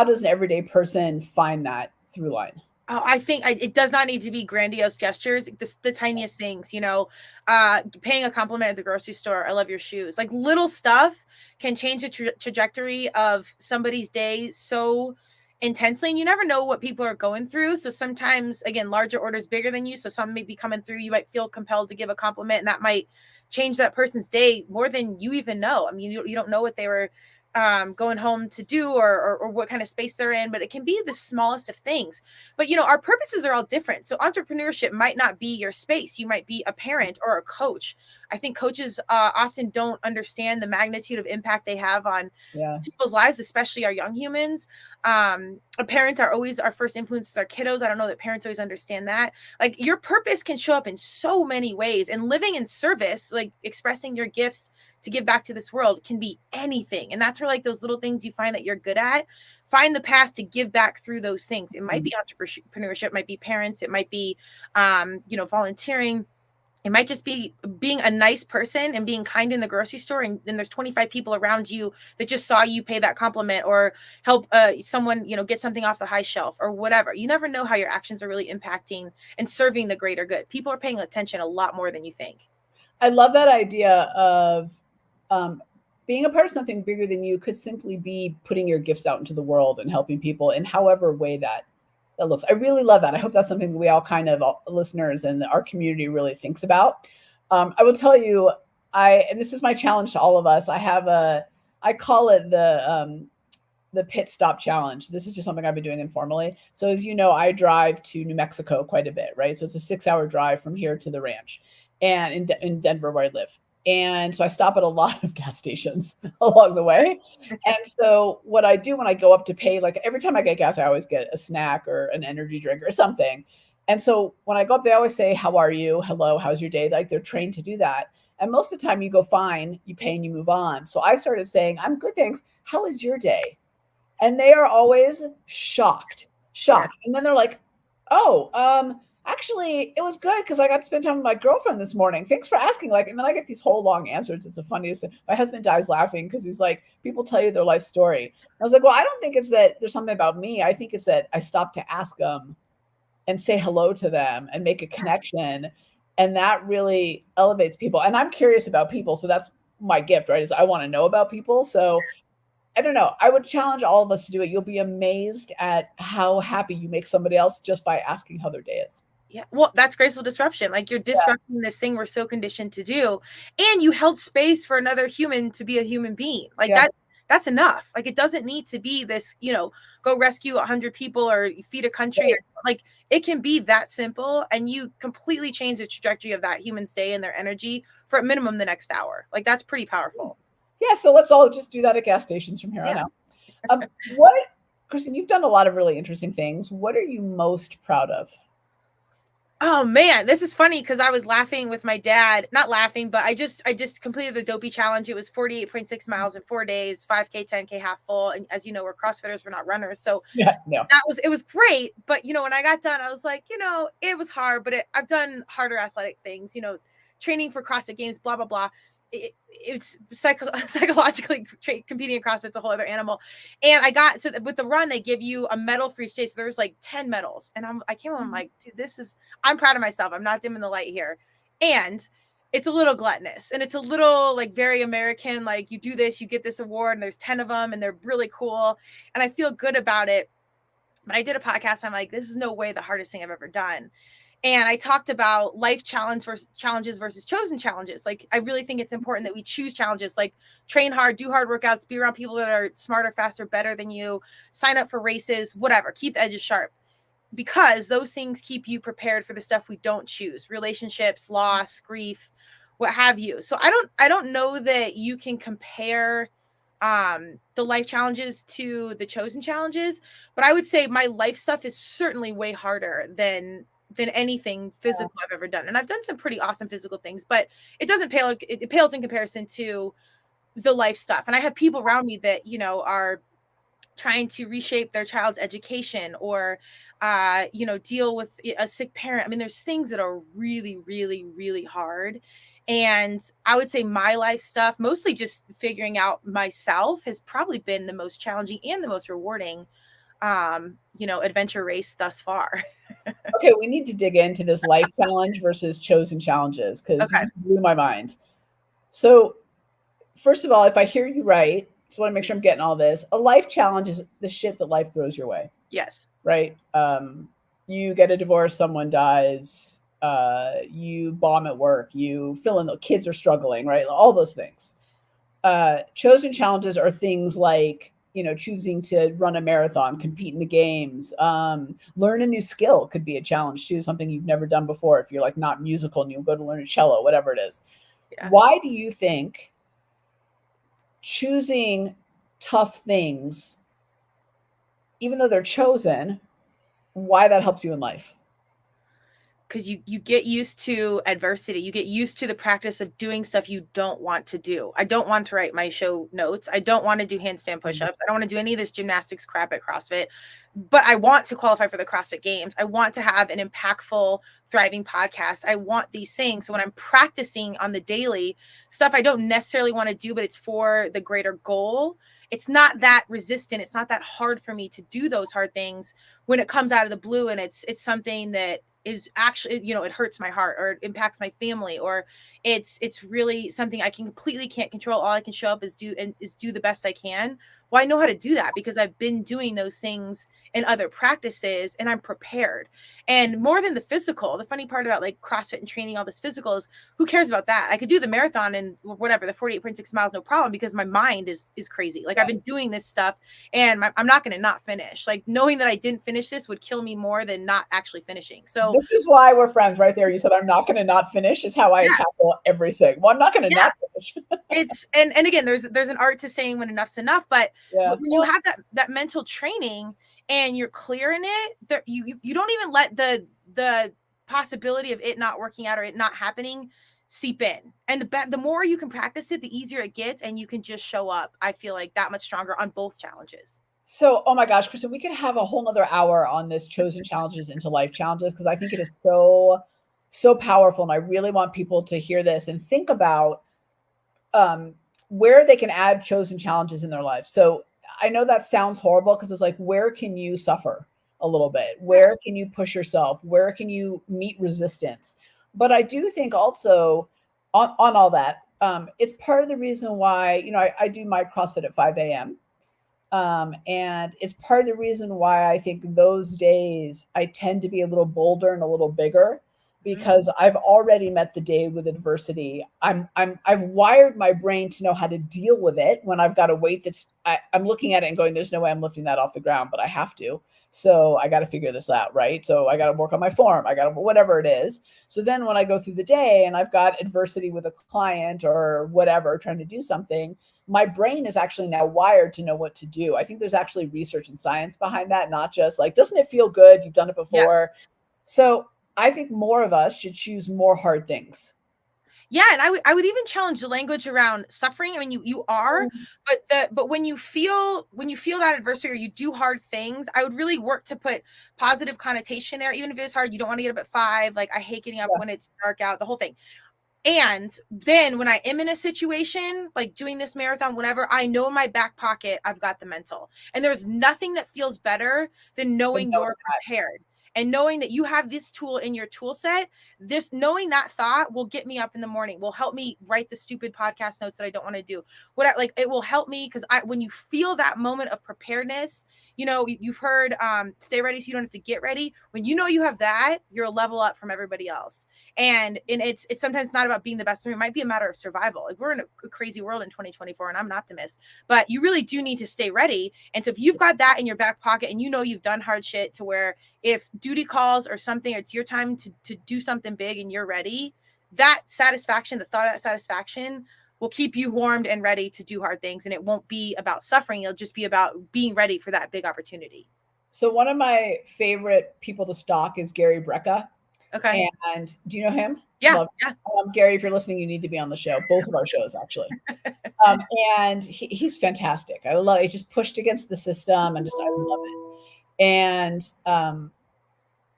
does an everyday person find that through line? Oh, I think it does not need to be grandiose gestures. The tiniest things, paying a compliment at the grocery store. I love your shoes. Like little stuff can change the trajectory of somebody's day so intensely, and you never know what people are going through. So sometimes, again, larger orders bigger than you. So some may be coming through. You might feel compelled to give a compliment, and that might change that person's day more than you even know. I mean, you don't know what they were going home to do or what kind of space they're in, but it can be the smallest of things. But our purposes are all different. So entrepreneurship might not be your space. You might be a parent or a coach. I think coaches often don't understand the magnitude of impact they have on people's lives, especially our young humans. Parents are always our first influences, our kiddos. I don't know that parents always understand that. Like your purpose can show up in so many ways, and living in service, like expressing your gifts to give back to this world, can be anything. And that's where like those little things you find that you're good at, find the path to give back through those things. It might be entrepreneurship, it might be parents, it might be volunteering. It might just be being a nice person and being kind in the grocery store. And then there's 25 people around you that just saw you pay that compliment or help someone, get something off the high shelf or whatever. You never know how your actions are really impacting and serving the greater good. People are paying attention a lot more than you think. I love that idea of being a part of something bigger than you could simply be putting your gifts out into the world and helping people in however way that looks. I really love that. I hope that's something that we all kind of listeners and our community really thinks about. I will tell you, and this is my challenge to all of us. I call it the pit stop challenge. This is just something I've been doing informally. So as you know, I drive to New Mexico quite a bit, right? So it's a 6-hour drive from here to the ranch and in Denver where I live. And so I stop at a lot of gas stations along the way. And so what I do when I go up to pay, like every time I get gas, I always get a snack or an energy drink or something. And so when I go up, they always say, how are you? Hello, how's your day? Like they're trained to do that. And most of the time you go fine, you pay and you move on. So I started saying, I'm good, thanks. How is your day? And they are always shocked. Yeah. And then they're like, oh, actually, it was good because I got to spend time with my girlfriend this morning. Thanks for asking. And then I get these whole long answers. It's the funniest thing. My husband dies laughing because he's like, people tell you their life story. I was like, well, I don't think it's that there's something about me. I think it's that I stopped to ask them and say hello to them and make a connection. And that really elevates people. And I'm curious about people. So that's my gift, right? Is I want to know about people. So I don't know. I would challenge all of us to do it. You'll be amazed at how happy you make somebody else just by asking how their day is. Yeah. Well, that's graceful disruption. Like you're disrupting this thing we're so conditioned to do. And you held space for another human to be a human being. Like that's enough. Like it doesn't need to be this, go rescue 100 people or feed a country. Like it can be that simple. And you completely change the trajectory of that human's day and their energy for at minimum the next hour. Like that's pretty powerful. Yeah. So let's all just do that at gas stations from here on out. Kristen, you've done a lot of really interesting things. What are you most proud of? Oh man, this is funny because I was laughing with my dad. Not laughing, but I just completed the dopey challenge. It was 48.6 miles in 4 days, 5K, 10K half full. And as you know, we're CrossFitters, we're not runners. So Yeah, no. it was great. But when I got done, I was like, it was hard, but I've done harder athletic things, training for CrossFit games, blah, blah, blah. It's psychologically competing in CrossFit's a whole other animal. And I got with the run, they give you a medal for each day. So there's like 10 medals. And I came home, I'm like, dude, I'm proud of myself. I'm not dimming the light here. And it's a little gluttonous and it's a little like very American. Like you do this, you get this award and there's 10 of them and they're really cool. And I feel good about it. But I did a podcast. I'm like, this is no way the hardest thing I've ever done. And I talked about life challenges versus chosen challenges. Like, I really think it's important that we choose challenges, like train hard, do hard workouts, be around people that are smarter, faster, better than you, sign up for races, whatever, keep the edges sharp, because those things keep you prepared for the stuff we don't choose, relationships, loss, grief, what have you. So I don't know that you can compare the life challenges to the chosen challenges, but I would say my life stuff is certainly way harder than anything physical I've ever done. And I've done some pretty awesome physical things, but it pales in comparison to the life stuff. And I have people around me that, are trying to reshape their child's education or, deal with a sick parent. I mean, there's things that are really, really, really hard. And I would say my life stuff, mostly just figuring out myself, has probably been the most challenging and the most rewarding, adventure race thus far. Okay, we need to dig into this life challenge versus chosen challenges because you just blew my mind. So, first of all, if I hear you right, just want to make sure I'm getting all this. A life challenge is the shit that life throws your way. Yes. Right? You get a divorce, someone dies, you bomb at work, you fill in the kids are struggling, right? All those things. Chosen challenges are things like, choosing to run a marathon, compete in the games, learn a new skill could be a challenge too, something you've never done before. If you're like not musical and you go to learn a cello, whatever it is. Yeah. Why do you think choosing tough things, even though they're chosen, why that helps you in life? Because you get used to adversity. You get used to the practice of doing stuff you don't want to do. I don't want to write my show notes. I don't want to do handstand push-ups. I don't want to do any of this gymnastics crap at CrossFit, but I want to qualify for the CrossFit Games. I want to have an impactful, thriving podcast. I want these things. So when I'm practicing on the daily stuff I don't necessarily want to do, but it's for the greater goal, it's not that resistant. It's not that hard for me to do those hard things when it comes out of the blue and it's something that is actually, it hurts my heart or it impacts my family, or it's really something I completely can't control. All I can show up is do the best I can. Well, I know how to do that because I've been doing those things in other practices and I'm prepared. And more than the physical, the funny part about like CrossFit and training all this physical is who cares about that? I could do the marathon and whatever, the 48.6 miles, no problem, because my mind is crazy. Like I've been doing this stuff and I'm not going to not finish. Like knowing that I didn't finish this would kill me more than not actually finishing. So this is why we're friends right there. You said, I'm not going to not finish is how I tackle everything. Well, I'm not going to not finish. It's, and again, there's an art to saying when enough's enough, but when you have that mental training and you're clear in it, you don't even let the possibility of it not working out or it not happening seep in. And the more you can practice it, the easier it gets, and you can just show up, I feel like, that much stronger on both challenges. So, oh my gosh, Kristen, we could have a whole nother hour on this chosen challenges into life challenges, because I think it is so powerful. And I really want people to hear this and think about where they can add chosen challenges in their life. So I know that sounds horrible because it's like, where can you suffer a little bit? Where can you push yourself? Where can you meet resistance? But I do think also on all that, it's part of the reason why, I do my CrossFit at 5 a.m. And it's part of the reason why I think those days I tend to be a little bolder and a little bigger, because I've already met the day with adversity. I've wired my brain to know how to deal with it when I've got a weight that's I'm looking at it and going, there's no way I'm lifting that off the ground, but I have to. So I got to figure this out, right? So I got to work on my form. I got to whatever it is. So then when I go through the day and I've got adversity with a client or whatever, trying to do something, my brain is actually now wired to know what to do. I think there's actually research and science behind that, not just like, doesn't it feel good? You've done it before. Yeah. So I think more of us should choose more hard things. Yeah, and I would even challenge the language around suffering. I mean, you are, but when you feel that adversity or you do hard things, I would really work to put positive connotation there, even if it's hard. You don't want to get up at 5. Like, I hate getting up when it's dark out, the whole thing. And then when I am in a situation like doing this marathon, whenever, I know in my back pocket, I've got the mental. And there's nothing that feels better than knowing you're prepared and knowing that you have this tool in your tool set. This, knowing that thought will get me up in the morning, will help me write the stupid podcast notes that I don't want to do. Like, it will help me, because when you feel that moment of preparedness, you've heard stay ready so you don't have to get ready. When you know you have that, you're a level up from everybody else. And it's sometimes not about being the best. It might be a matter of survival. Like, we're in a crazy world in 2024, and I'm an optimist, but you really do need to stay ready. And so if you've got that in your back pocket, and you've done hard shit to where if duty calls or something, it's your time to do something big and you're ready, that satisfaction, the thought of that satisfaction, will keep you warmed and ready to do hard things. And it won't be about suffering. It'll just be about being ready for that big opportunity. So one of my favorite people to stalk is Gary Brecka. Okay. And do you know him? Yeah. Gary, if you're listening, you need to be on the show. Both of our shows, actually. And he's fantastic. I love it. He just pushed against the system, and I love it. And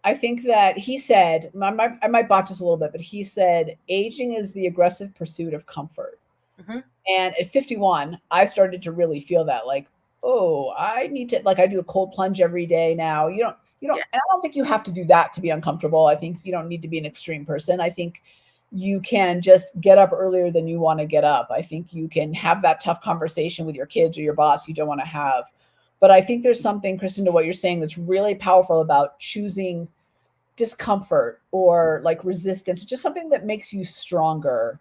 I think that he said, I might botch this a little bit, but he said, aging is the aggressive pursuit of comfort. Mm-hmm. And at 51, I started to really feel that, like, oh, I need to, like, I do a cold plunge every day now. You don't, and I don't think you have to do that to be uncomfortable. I think you don't need to be an extreme person. I think you can just get up earlier than you want to get up. I think you can have that tough conversation with your kids or your boss you don't want to have. But I think there's something, Kristen, to what you're saying that's really powerful about choosing discomfort or like resistance, just something that makes you stronger.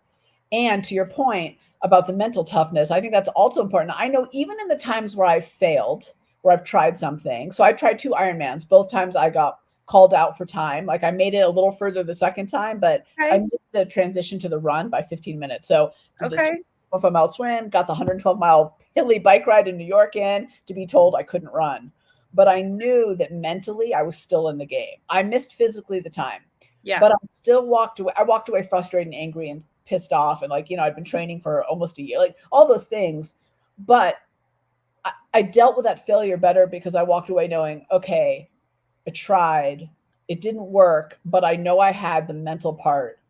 And to your point about the mental toughness, I think that's also important. I know even in the times where I've failed, where I've tried something. So I tried 2 Ironmans. Both times I got called out for time. Like, I made it a little further the second time, but I missed the transition to the run by 15 minutes. So the 12-mile swim, got the 112-mile hilly bike ride in New York in, to be told I couldn't run. But I knew that mentally I was still in the game. I missed physically the time. Yeah. But I still walked away. I walked away frustrated and angry and pissed off. And like, I'd been training for almost a year, like all those things. But I dealt with that failure better because I walked away knowing, okay, I tried, it didn't work, but I know I had the mental part.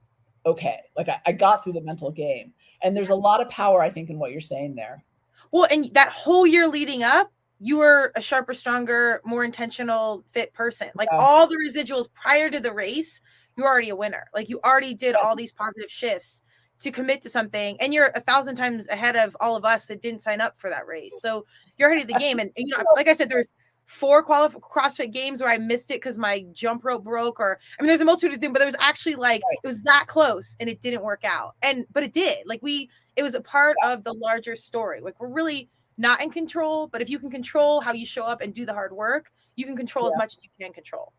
Okay. Like, I got through the mental game. And there's a lot of power, I think, in what you're saying there. Well, and that whole year leading up, you were a sharper, stronger, more intentional, fit person. Like, all the residuals prior to the race, you're already a winner. Like, you already did all these positive shifts to commit to something, and you're 1,000 times ahead of all of us that didn't sign up for that race. So you're ahead of the game. And like I said, there's 4 CrossFit games where I missed it because my jump rope broke, or there's a multitude of things, but there was actually like, it was that close and it didn't work out. But it did. Like, it was a part of the larger story. Like, we're really not in control, but if you can control how you show up and do the hard work, you can control as much as you can control.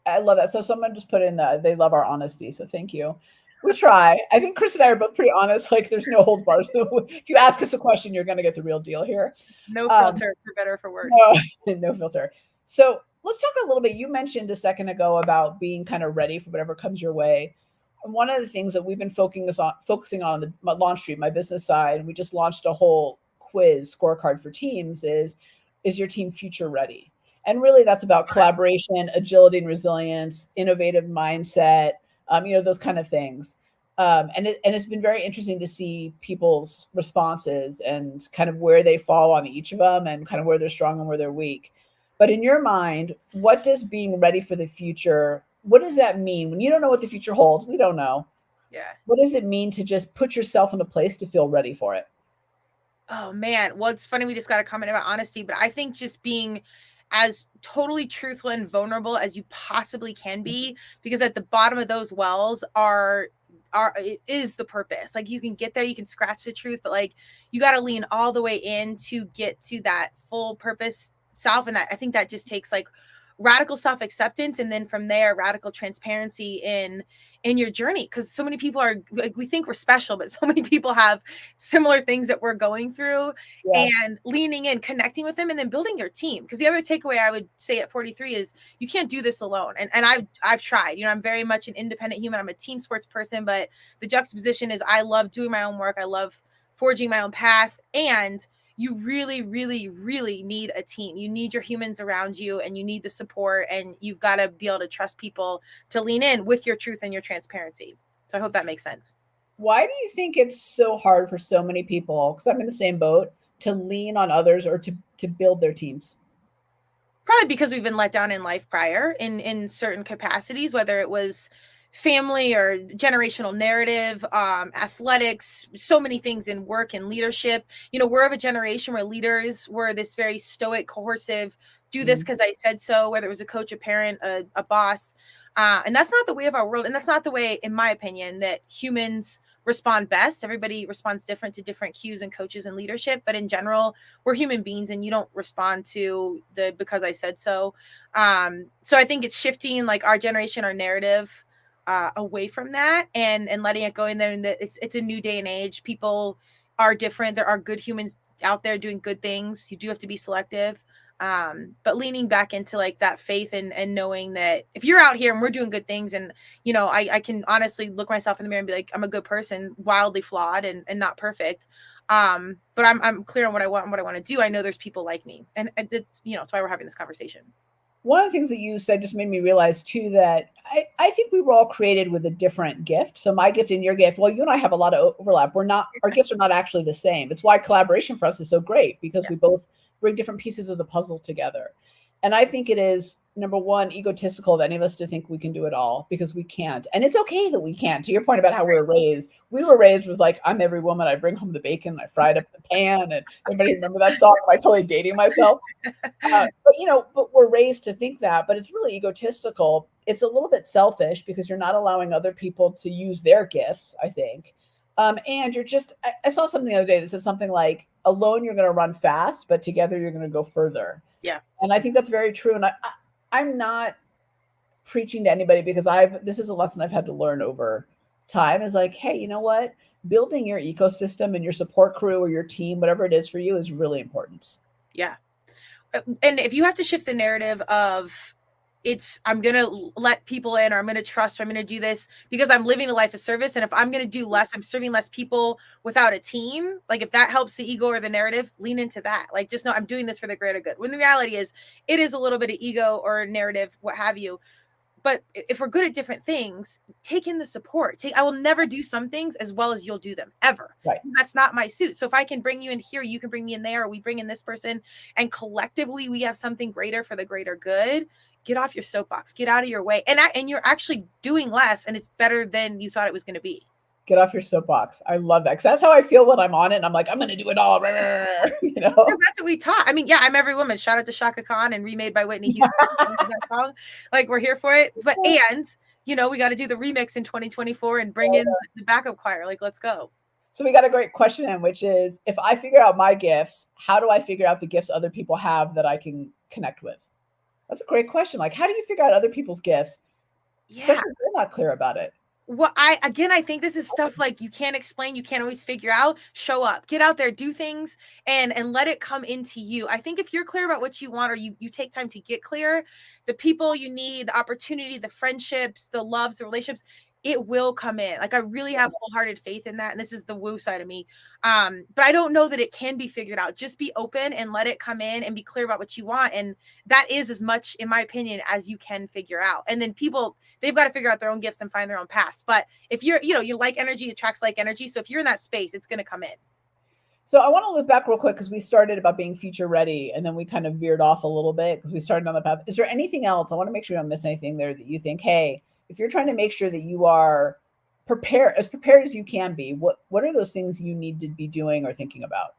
I love that. So someone just put in that they love our honesty. So thank you. We try. I think Chris and I are both pretty honest. Like, there's no hold bars. If you ask us a question, you're going to get the real deal here. No filter, for better or for worse. No filter. So let's talk a little bit. You mentioned a second ago about being kind of ready for whatever comes your way. And one of the things that we've been focusing on the Launch Street, my business side, and we just launched a whole quiz scorecard for teams, is your team future ready? And really that's about collaboration, agility and resilience, innovative mindset, those kind of things. And it's been very interesting to see people's responses and kind of where they fall on each of them and kind of where they're strong and where they're weak. But in your mind, what does being ready for the future, what does that mean? When you don't know what the future holds, we don't know. Yeah. What does it mean to just put yourself in a place to feel ready for it? Oh man. Well, it's funny. We just got a comment about honesty, but I think just being as totally truthful and vulnerable as you possibly can be, because at the bottom of those wells is the purpose. Like, you can get there, you can scratch the truth, but like, you got to lean all the way in to get to that full purpose self. And that, I think that just takes like radical self-acceptance, and then from there radical transparency in your journey, because so many people are like, we think we're special, but so many people have similar things that we're going through. Yeah. And leaning in, connecting with them, and then building your team. Because the other takeaway I would say at 43 is you can't do this alone. And I've tried. I'm very much an independent human. I'm a team sports person, but the juxtaposition is I love doing my own work. I love forging my own path. And you really, really, really need a team. You need your humans around you, and you need the support, and you've got to be able to trust people to lean in with your truth and your transparency. So I hope that makes sense. Why do you think it's so hard for so many people, because I'm in the same boat, to lean on others or to build their teams? Probably because we've been let down in life prior in certain capacities, whether it was family or generational narrative, athletics, so many things in work and leadership. We're of a generation where leaders were this very stoic, coercive, do this because I said so, whether it was a coach, a parent, a boss. And that's not the way of our world. And that's not the way, in my opinion, that humans respond best. Everybody responds different to different cues and coaches and leadership. But in general, we're human beings, and you don't respond to the because I said so. So I think it's shifting like our generation, our narrative away from that, and letting it go in there. And it's a new day and age. People are different. There are good humans out there doing good things. You do have to be selective. But leaning back into like that faith and knowing that if you're out here and we're doing good things, and I can honestly look myself in the mirror and be like, I'm a good person, wildly flawed and not perfect. But I'm clear on what I want and what I want to do. I know there's people like me, and it's that's why we're having this conversation. One of the things that you said just made me realize too that I think we were all created with a different gift. So my gift and your gift, well, you and I have a lot of overlap. Our gifts are not actually the same. It's why collaboration for us is so great, because we both bring different pieces of the puzzle together. And I think it is, number one, egotistical of any of us to think we can do it all, because we can't. And it's okay that we can't. To your point about how we were raised with like, I'm every woman. I bring home the bacon. I fried up the pan. And anybody remember that song? Am I totally dating myself? But we're raised to think that. But it's really egotistical. It's a little bit selfish, because you're not allowing other people to use their gifts, I think. And you're just, I saw something the other day that said something like, alone you're going to run fast, but together you're going to go further. Yeah. And I think that's very true. And I'm not preaching to anybody, because this is a lesson I've had to learn over time, is like, hey, you know what? Building your ecosystem and your support crew or your team, whatever it is for you, is really important. Yeah. And if you have to shift the narrative of I'm going to let people in, or I'm going to trust, or I'm going to do this because I'm living a life of service. And if I'm going to do less, I'm serving less people without a team. Like if that helps the ego or the narrative, lean into that. Like just know I'm doing this for the greater good. When the reality is it is a little bit of ego or narrative, what have you. But if we're good at different things, take in the support. I will never do some things as well as you'll do them, ever. Right. That's not my suit. So if I can bring you in here, you can bring me in there, or we bring in this person, and collectively we have something greater for the greater good. Get off your soapbox, get out of your way. And you're actually doing less, and it's better than you thought it was going to be. Get off your soapbox. I love that, because that's how I feel when I'm on it. And I'm like, I'm going to do it all. Because that's what we taught. I mean, yeah, I'm every woman. Shout out to Shaka Khan and Remade by Whitney Houston. That song. Like, we're here for it. But we got to do the remix in 2024 and bring in the backup choir. Like, let's go. So we got a great question in, which is, if I figure out my gifts, how do I figure out the gifts other people have that I can connect with? That's a great question. Like, how do you figure out other people's gifts? Yeah. Especially if they're not clear about it. Well, I think this is stuff like you can't explain, you can't always figure out. Show up, get out there, do things, and let it come into you. I think if you're clear about what you want, or you take time to get clear, the people you need, the opportunity, the friendships, the loves, the relationships, it will come in. Like, I really have wholehearted faith in that. And this is the woo side of me. But I don't know that it can be figured out. Just be open and let it come in, and be clear about what you want. And that is as much, in my opinion, as you can figure out. And then people, they've got to figure out their own gifts and find their own paths. But if you're, you like energy, attracts like energy. So if you're in that space, it's going to come in. So I want to look back real quick, because we started about being future ready, and then we kind of veered off a little bit because we started on the path. Is there anything else? I want to make sure we don't miss anything there that you think, hey, if you're trying to make sure that you are prepared as you can be, what are those things you need to be doing or thinking about?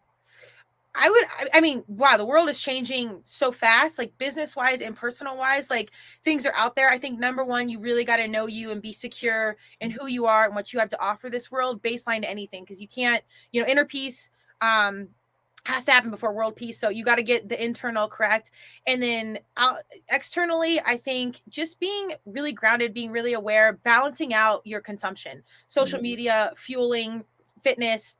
I mean, wow, the world is changing so fast, like business wise and personal wise, like things are out there. I think number one, you really got to know you and be secure in who you are and what you have to offer this world, baseline to anything. Cause you can't, inner peace, has to happen before world peace. So you got to get the internal correct. And then externally, I think just being really grounded, being really aware, balancing out your consumption, social media, fueling, fitness,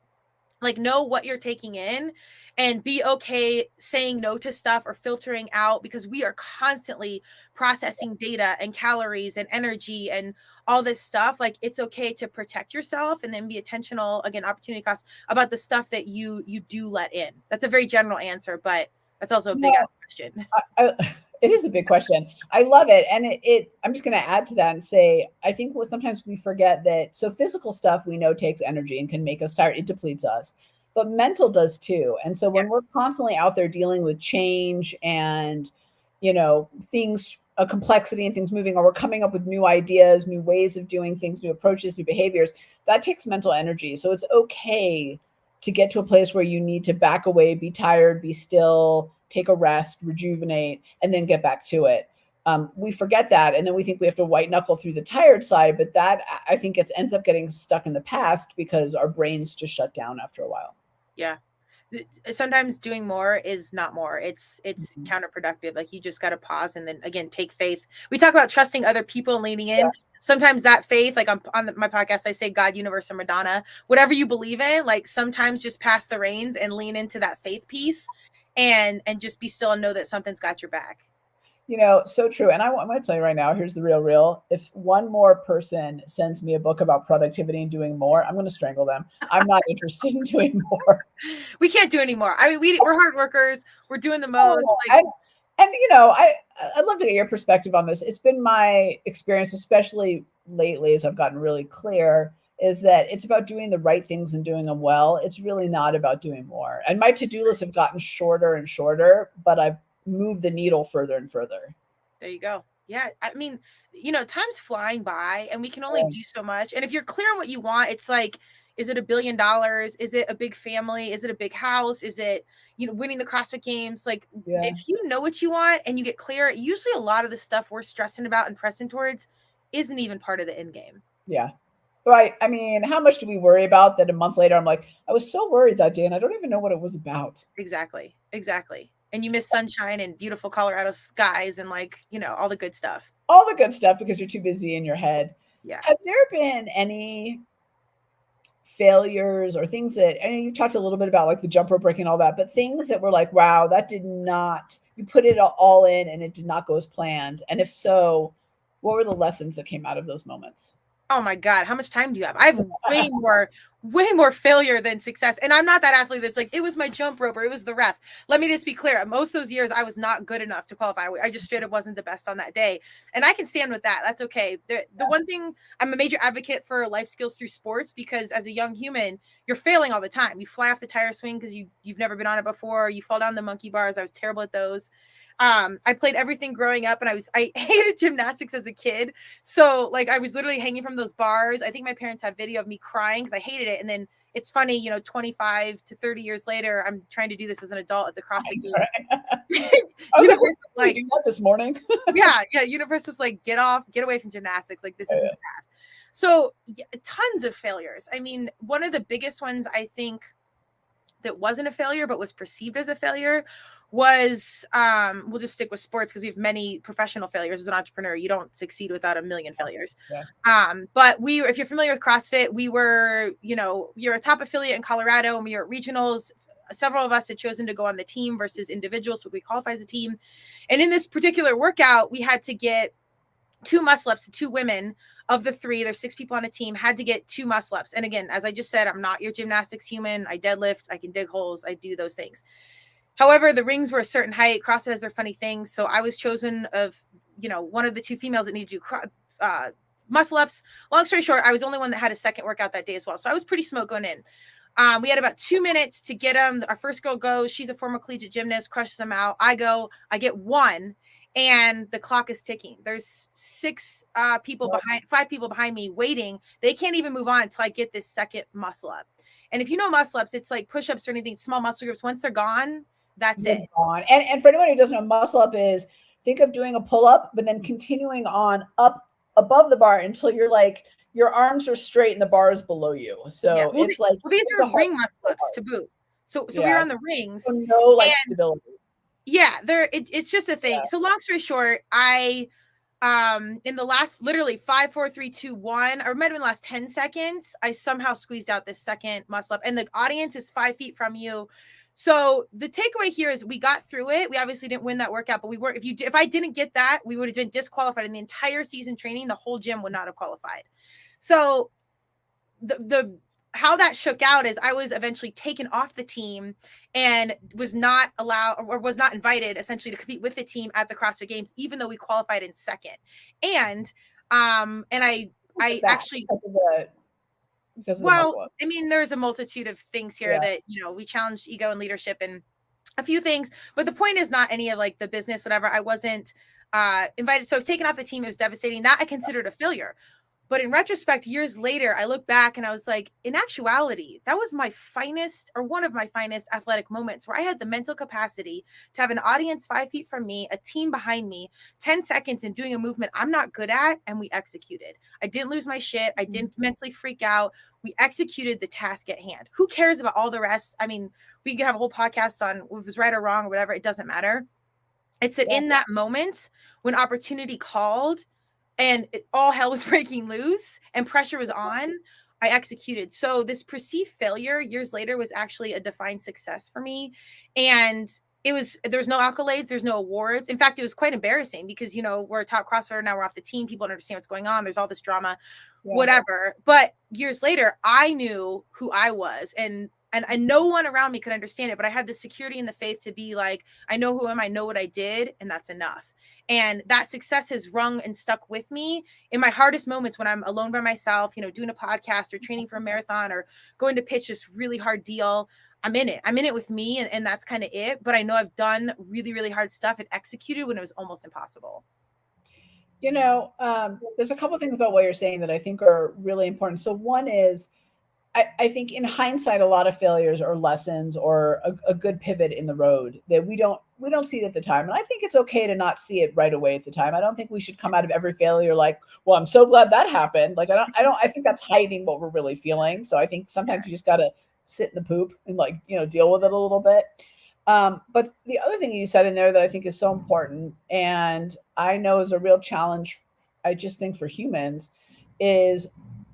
like know what you're taking in and be okay saying no to stuff or filtering out, because we are constantly processing data and calories and energy and all this stuff. Like it's okay to protect yourself and then be intentional, again, opportunity cost, about the stuff that you do let in. That's a very general answer, but that's also a big ass question. It is a big question. I love it. And I'm just going to add to that and say, I think sometimes we forget that. So physical stuff we know takes energy and can make us tired. It depletes us, but mental does too. And so when we're constantly out there dealing with change and, things, a complexity and things moving, or we're coming up with new ideas, new ways of doing things, new approaches, new behaviors, that takes mental energy. So it's okay to get to a place where you need to back away, be tired, be still, take a rest, rejuvenate, and then get back to it. We forget that. And then we think we have to white knuckle through the tired side. But that, I think, ends up getting stuck in the past because our brains just shut down after a while. Yeah. Sometimes doing more is not more. It's counterproductive. Like you just got to pause and then again, take faith. We talk about trusting other people and leaning in. Yeah. Sometimes that faith, like on my podcast, I say God, universe, and Madonna, whatever you believe in, like sometimes just pass the reins and lean into that faith piece and just be still and know that something's got your back. So true. And I'm going to tell you right now, here's the real. If one more person sends me a book about productivity and doing more, I'm going to strangle them. I'm not interested in doing more. We can't do anymore. I mean, we're hard workers. We're doing the most. I'd love to get your perspective on this. It's been my experience, especially lately, as I've gotten really clear, is that it's about doing the right things and doing them well. It's really not about doing more. And my to-do lists have gotten shorter and shorter, but I've moved the needle further and further. There you go. Yeah. I mean, time's flying by and we can only do so much. And if you're clear on what you want, it's like, is it $1 billion? Is it a big family? Is it a big house? Is it, winning the CrossFit Games? Like, if you know what you want and you get clear, usually a lot of the stuff we're stressing about and pressing towards isn't even part of the end game. Yeah. Right. I mean, how much do we worry about that a month later? I'm like, I was so worried that day and I don't even know what it was about. Exactly. And you miss sunshine and beautiful Colorado skies and all the good stuff. All the good stuff because you're too busy in your head. Yeah. Have there been any failures or things that, and you talked a little bit about like the jump rope breaking and all that, but things that were like, wow, that did not, you put it all in and it did not go as planned. And if so, what were the lessons that came out of those moments? Oh my God, how much time do you have? I have way more failure than success. And I'm not that athlete that's like, it was my jump rope or it was the ref. Let me just be clear. Most of those years, I was not good enough to qualify. I just straight up wasn't the best on that day. And I can stand with that. That's okay. The one thing, I'm a major advocate for life skills through sports, because as a young human, you're failing all the time. You fly off the tire swing because you've never been on it before. You fall down the monkey bars. I was terrible at those. I played everything growing up and I hated gymnastics as a kid. So I was literally hanging from those bars. I think my parents have video of me crying because I hated it. And then it's funny, 25 to 30 years later, I'm trying to do this as an adult at the CrossFit Games. Universe was like, doing that this morning. yeah. Universe was like, get away from gymnastics. Like this isn't the path. So tons of failures. I mean, one of the biggest ones I think that wasn't a failure, but was perceived as a failure was, we'll just stick with sports because we have many professional failures. As an entrepreneur, you don't succeed without a million failures. Yeah. But if you're familiar with CrossFit, we were, you're a top affiliate in Colorado and we were at regionals. Several of us had chosen to go on the team versus individuals, so we qualify as a team. And in this particular workout, we had to get 2 muscle ups to 2 women. Of the 3, there's 6 people on a team, had to get 2 muscle ups. And again, as I just said, I'm not your gymnastics human. I deadlift, I can dig holes, I do those things. However, the rings were a certain height. CrossFit has their funny things. So I was chosen of, one of the 2 females that needed to do muscle ups. Long story short, I was the only one that had a second workout that day as well. So I was pretty smoked going in. We had about 2 minutes to get them. Our first girl goes. She's a former collegiate gymnast, crushes them out. I go, I get 1. And the clock is ticking. There's 5 people behind me waiting. They can't even move on until I get this second muscle up. And if you know muscle ups, it's like push-ups or anything, small muscle groups. Once they're gone, that's it. Gone. And for anyone who doesn't know, muscle up is, think of doing a pull-up, but then continuing on up above the bar until you're like, your arms are straight and the bar is below you. So it's like, these are ring muscle ups to boot. So we were on the rings. So no like stability. Yeah, it's just a thing. So long story short, I in the last literally 5, 4, 3, 2, 1, or might have been the last 10 seconds, I somehow squeezed out this second muscle up, and the audience is 5 feet from you. So the takeaway here is we got through it. We obviously didn't win that workout, but we were, if I didn't get that, we would have been disqualified in the entire season training. The whole gym would not have qualified. So the how that shook out is I was eventually taken off the team and was not allowed or was not invited essentially to compete with the team at the CrossFit Games, even though we qualified in second. And I actually, well, I mean, there's a multitude of things here that, you know, we challenged ego and leadership and a few things, but the point is not any of like the business, whatever. I wasn't invited. So I was taken off the team. It was devastating. That I considered a failure. But in retrospect, years later, I look back and I was like, in actuality, that was my finest or one of my finest athletic moments where I had the mental capacity to have an audience 5 feet from me, a team behind me, 10 seconds in doing a movement I'm not good at. And we executed. I didn't lose my shit. I didn't mentally freak out. We executed the task at hand. Who cares about all the rest? I mean, we could have a whole podcast on if it was right or wrong or whatever. It doesn't matter. It's that in that moment when opportunity called, and all hell was breaking loose and pressure was on, I executed. So this perceived failure years later was actually a defined success for me. And there's no accolades, there's no awards. In fact, it was quite embarrassing because, you know, we're a top CrossFitter, now we're off the team. People don't understand what's going on. There's all this drama, whatever. But years later, I knew who I was and no one around me could understand it, but I had the security and the faith to be like, I know who I am, I know what I did, and that's enough. And that success has rung and stuck with me in my hardest moments when I'm alone by myself, you know, doing a podcast or training for a marathon or going to pitch this really hard deal. I'm in it with me, and that's kind of it. But I know I've done really, really hard stuff and executed when it was almost impossible. You know, there's a couple of things about what you're saying that I think are really important. So one is, I think in hindsight, a lot of failures or lessons or a good pivot in the road that we don't see it at the time. And I think it's okay to not see it right away at the time. I don't think we should come out of every failure like, well, I'm so glad that happened. Like, I think that's hiding what we're really feeling. So I think sometimes you just got to sit in the poop and like, you know, deal with it a little bit. But the other thing you said in there that I think is so important, and I know is a real challenge, I just think for humans, is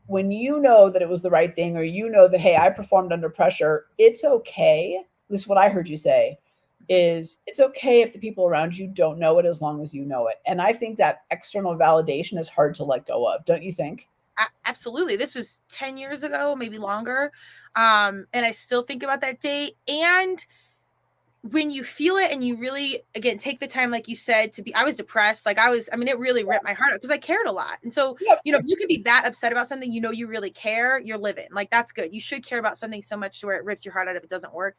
when you know that it was the right thing, or you know that, hey, I performed under pressure, it's okay. This is what I heard you say, is it's okay if the people around you don't know it as long as you know it. And I think that external validation is hard to let go of. Don't you think? Absolutely. This was 10 years ago, maybe longer. And I still think about that day. And when you feel it and you really, again, take the time, like you said, I was depressed. Like it really ripped my heart out because I cared a lot. And so, you know, if you can be that upset about something, you know, you really care, you're living. Like, that's good. You should care about something so much to where it rips your heart out if it doesn't work.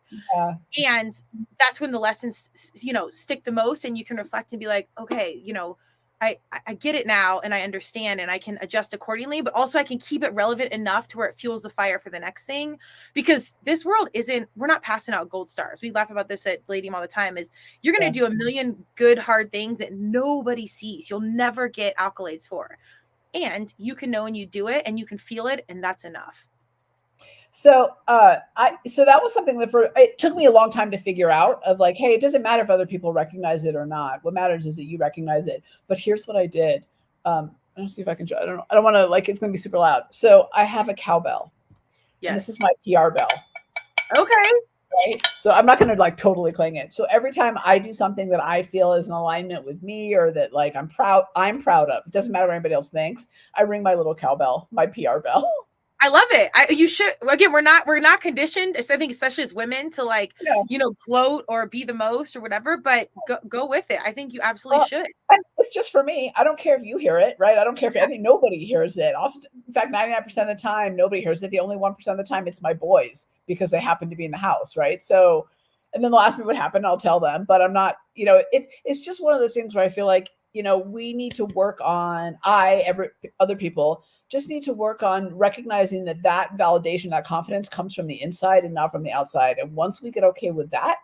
And that's when the lessons, you know, stick the most, and you can reflect and be like, okay, you know, I get it now, and I understand, and I can adjust accordingly, but also I can keep it relevant enough to where it fuels the fire for the next thing. Because this world we're not passing out gold stars. We laugh about this at Bladium all the time, is you're going to do a million good, hard things that nobody sees. You'll never get accolades for. And you can know when you do it, and you can feel it, and that's enough. So so that was something that it took me a long time to figure out, of like, hey, it doesn't matter if other people recognize it or not. What matters is that you recognize it. But here's what I did. Let's see if I can show. I don't want to, like, it's going to be super loud. So I have a cowbell. Yes. And this is my PR bell. Okay. Right. So I'm not going to like totally cling it. So every time I do something that I feel is in alignment with me, or that like I'm proud of, it doesn't matter what anybody else thinks, I ring my little cowbell, my PR bell. I love it. You should. Again, we're not conditioned, I think, especially as women, to like, you know, gloat or be the most or whatever, but go with it. I think you absolutely should. It's just for me. I don't care if you hear it, right? I don't care if nobody hears it. In fact, 99% of the time, nobody hears it. The only 1% of the time, it's my boys, because they happen to be in the house, right? So, and then they'll ask me what happened, I'll tell them, but I'm not, you know, it's just one of those things where I feel like, you know, we need to work on, other people just need to work on recognizing that validation, that confidence comes from the inside and not from the outside. And once we get okay with that,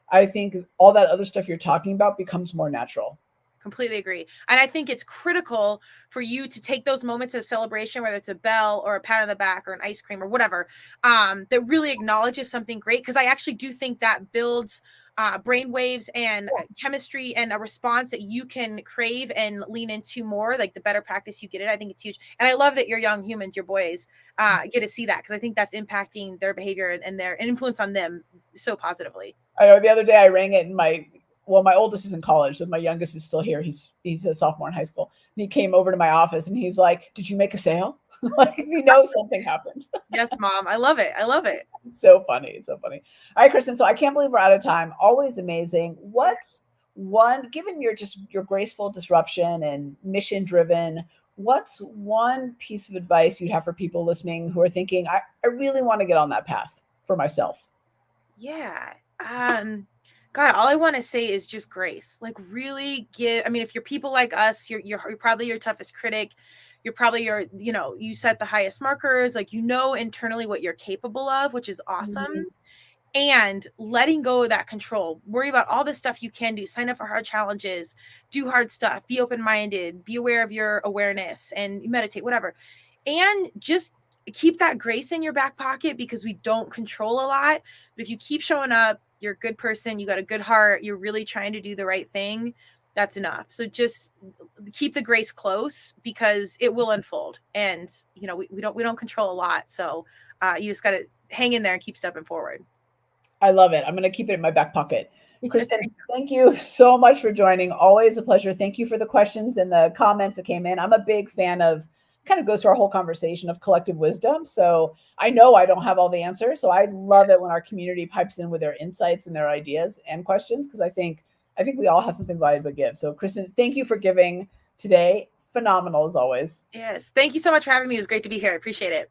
I think all that other stuff you're talking about becomes more natural. completely agree. And I think it's critical for you to take those moments of celebration, whether it's a bell or a pat on the back or an ice cream or whatever, that really acknowledges something great. Because I actually do think that builds brain waves and chemistry and a response that you can crave and lean into more, like the better practice you get it. I think it's huge. And I love that your young humans, your boys, get to see that, because I think that's impacting their behavior and their influence on them so positively. I know the other day I rang it, and my oldest is in college, so my youngest is still here. He's a sophomore in high school. And he came over to my office and he's like, "Did you make a sale?" Like, he knows something happened. Yes, Mom. I love it. I love it. It's so funny. It's so funny. All right, Kristen. So I can't believe we're out of time. Always amazing. What's one, given your graceful disruption and mission driven, what's one piece of advice you'd have for people listening who are thinking, I really want to get on that path for myself? Yeah. God, all I want to say is just grace. Like, really give. I mean, if you're people like us, you're probably your toughest critic. You're probably you set the highest markers. Like, internally what you're capable of, which is awesome. Mhm. And letting go of that control. Worry about all the stuff you can do. Sign up for hard challenges. Do hard stuff. Be open-minded. Be aware of your awareness and meditate. Whatever. And just keep that grace in your back pocket, because we don't control a lot. But if you keep showing up, you're a good person, you got a good heart, you're really trying to do the right thing, that's enough. So just keep the grace close, because it will unfold. And we don't control a lot. So you just got to hang in there and keep stepping forward. I love it. I'm going to keep it in my back pocket. Kristen, thank you so much for joining. Always a pleasure. Thank you for the questions and the comments that came in. I'm a big fan of, kind of goes to our whole conversation of collective wisdom. So I know I don't have all the answers. So I love it when our community pipes in with their insights and their ideas and questions, because I think we all have something valuable to give. So Kristen, thank you for giving today. Phenomenal as always. Yes. Thank you so much for having me. It was great to be here. I appreciate it.